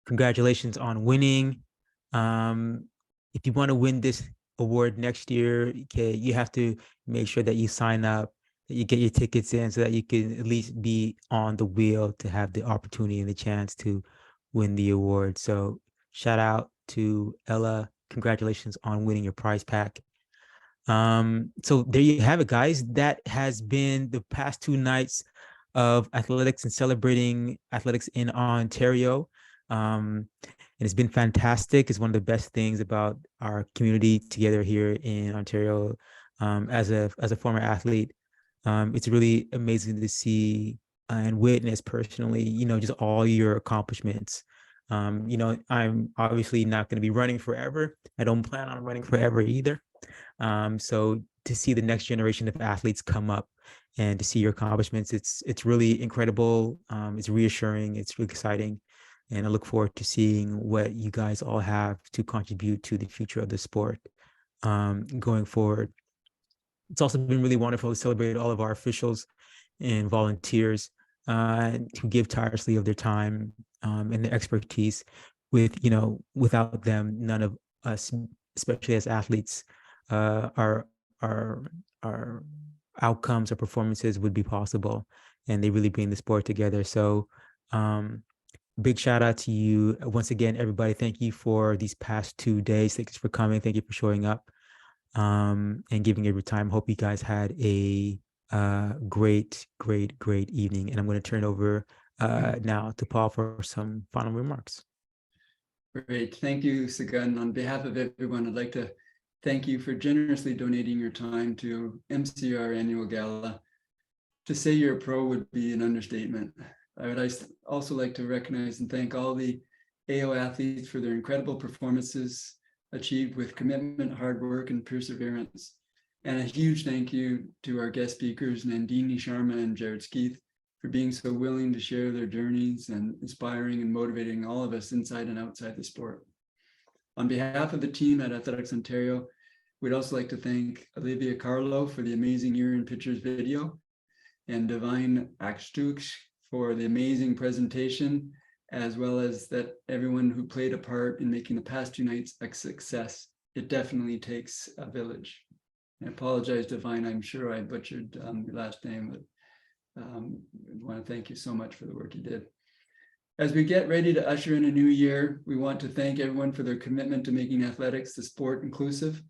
Congratulations on winning. If you want to win this award next year, okay, you have to make sure that you sign up, that you get your tickets in so that you can at least be on the wheel to have the opportunity and the chance to win the award. So shout out to Ella. Congratulations on winning your prize pack. So there you have it, guys. That has been the past 2 nights of athletics and celebrating athletics in Ontario. And it's been fantastic. It's one of the best things about our community together here in Ontario. As a former athlete, it's really amazing to see and witness personally, just all your accomplishments. I'm obviously not going to be running forever. I don't plan on running forever either. So to see the next generation of athletes come up and to see your accomplishments, it's really incredible. It's reassuring. It's really exciting. And I look forward to seeing what you guys all have to contribute to the future of the sport going forward. It's also been really wonderful to celebrate all of our officials and volunteers who give tirelessly of their time and their expertise. Without them, none of us, especially as athletes, our outcomes or performances would be possible, and they really bring the sport together. So big shout out to you once again, everybody. Thank you for these past 2 days. Thanks for coming. Thank you for showing up and giving your time. Hope you guys had a great evening. And I'm going to turn over now to Paul for some final remarks. Great. Thank you, Sagan. On behalf of everyone, I'd like to thank you for generously donating your time to MCR Annual Gala. To say you're a pro would be an understatement. I would also like to recognize and thank all the AO athletes for their incredible performances achieved with commitment, hard work, and perseverance. And a huge thank you to our guest speakers, Nandini Sharma and Jared Skeeth, for being so willing to share their journeys and inspiring and motivating all of us inside and outside the sport. On behalf of the team at Athletics Ontario, We'd also like to thank Olivia Carlo for the amazing Year in Pictures video, and Divine Akstuk for the amazing presentation, as well as that everyone who played a part in making the past 2 nights a success. It definitely takes a village. I apologize, Divine, I'm sure I butchered your last name, but I want to thank you so much for the work you did. As we get ready to usher in a new year, we want to thank everyone for their commitment to making athletics the sport inclusive,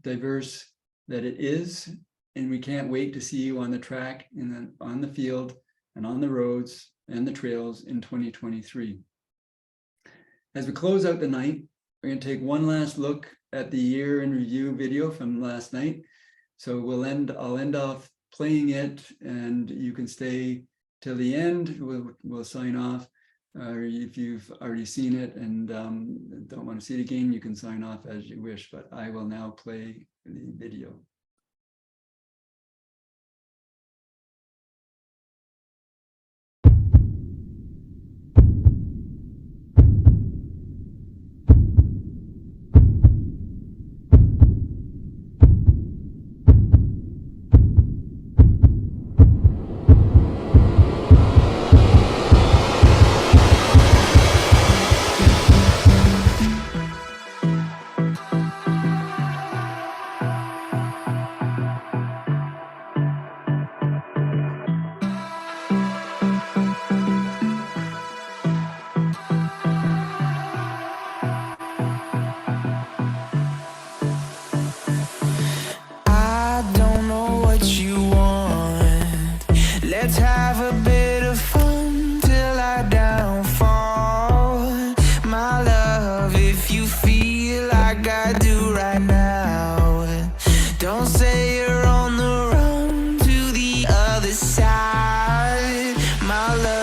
diverse that it is, and we can't wait to see you on the track and on the field and on the roads and the trails in 2023. As we close out the night, we're going to take one last look at the year in review video from last night. So I'll end off playing it, and you can stay till the end. We'll sign off. If you've already seen it and don't want to see it again, you can sign off as you wish, but I will now play the video. Let's have a bit of fun till I downfall. My love, if you feel like I do right now, don't say you're on the run to the other side, my love.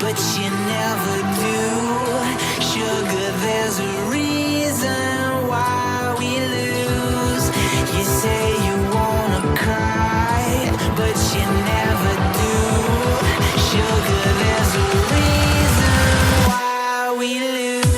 But you never do. Sugar, there's a reason why we lose. You say you wanna cry, but you never do. Sugar, there's a reason why we lose.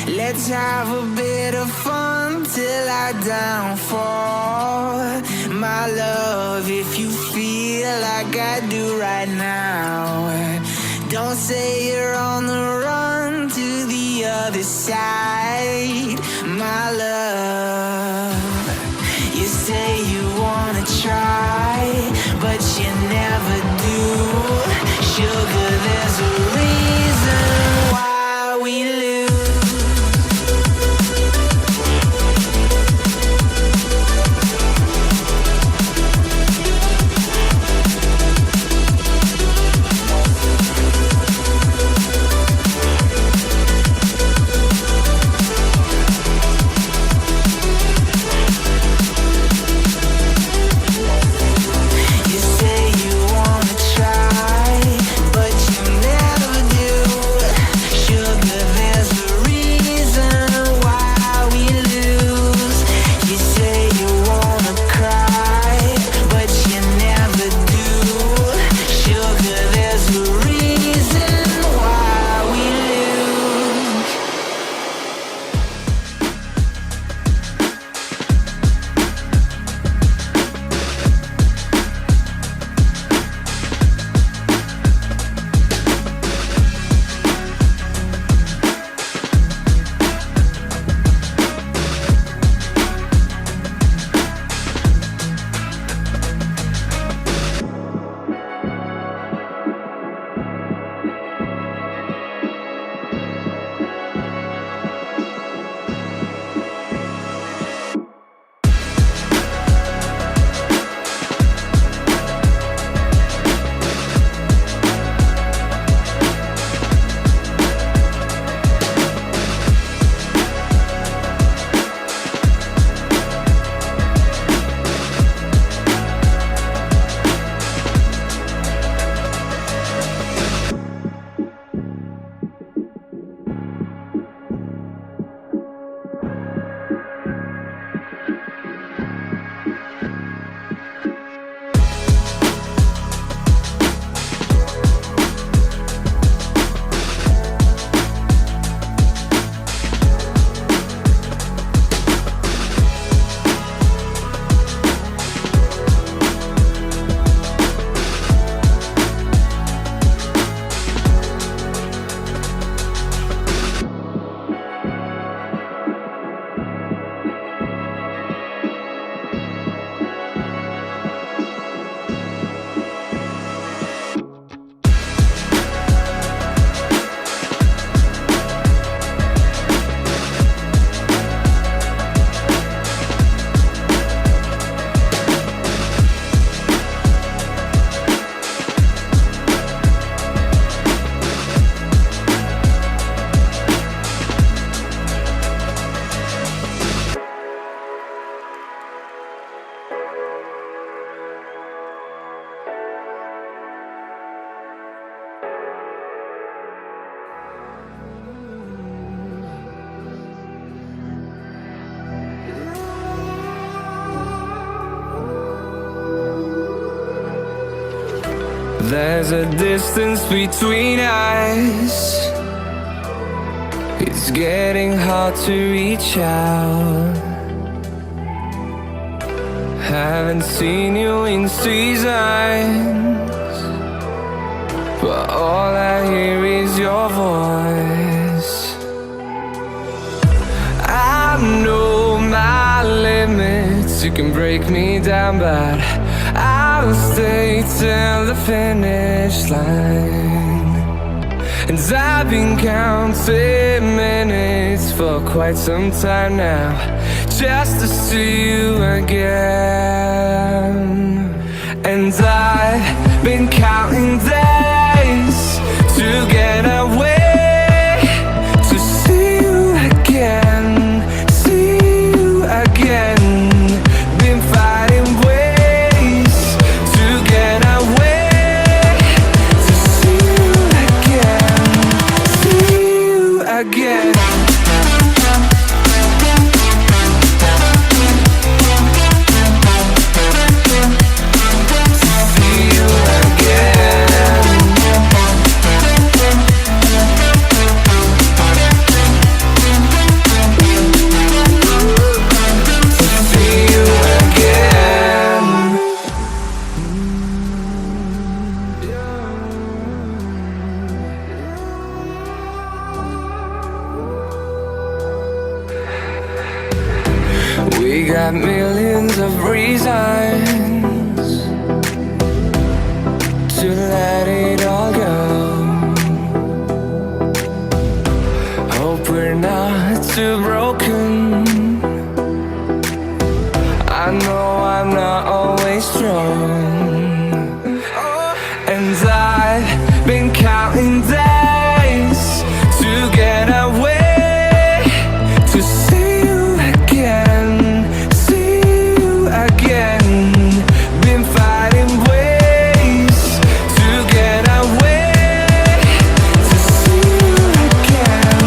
Let's have a bit of fun till I downfall. My love, if you feel like I do right now, don't say you're on the run to the other side, my love. You say you wanna try, but you never do. Sugar, there's a reason why we lose. You say you wanna try, but you never do. There's a distance between us. It's getting hard to reach out. Haven't seen you in seasons, but all I hear is your voice. I know my limits, you can break me down, but I'll stay till the finish line. And I've been counting minutes for quite some time now, just to see you again. And I've been counting days to get away, to see you again, see you again. Been fighting ways to get away, to see you again, see you again. We got millions of reasons to let it all go. Hope we're not too broken. I know I'm not always strong, and I've been counting days to get away, to see you again, see you again. Been fighting ways to get away, to see you again,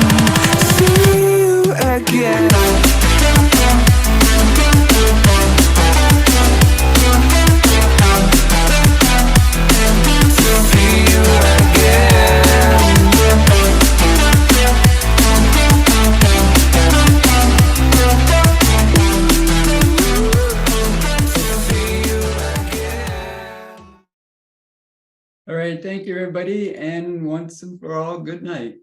see you again. All right, thank you, everybody. And once and for all, good night.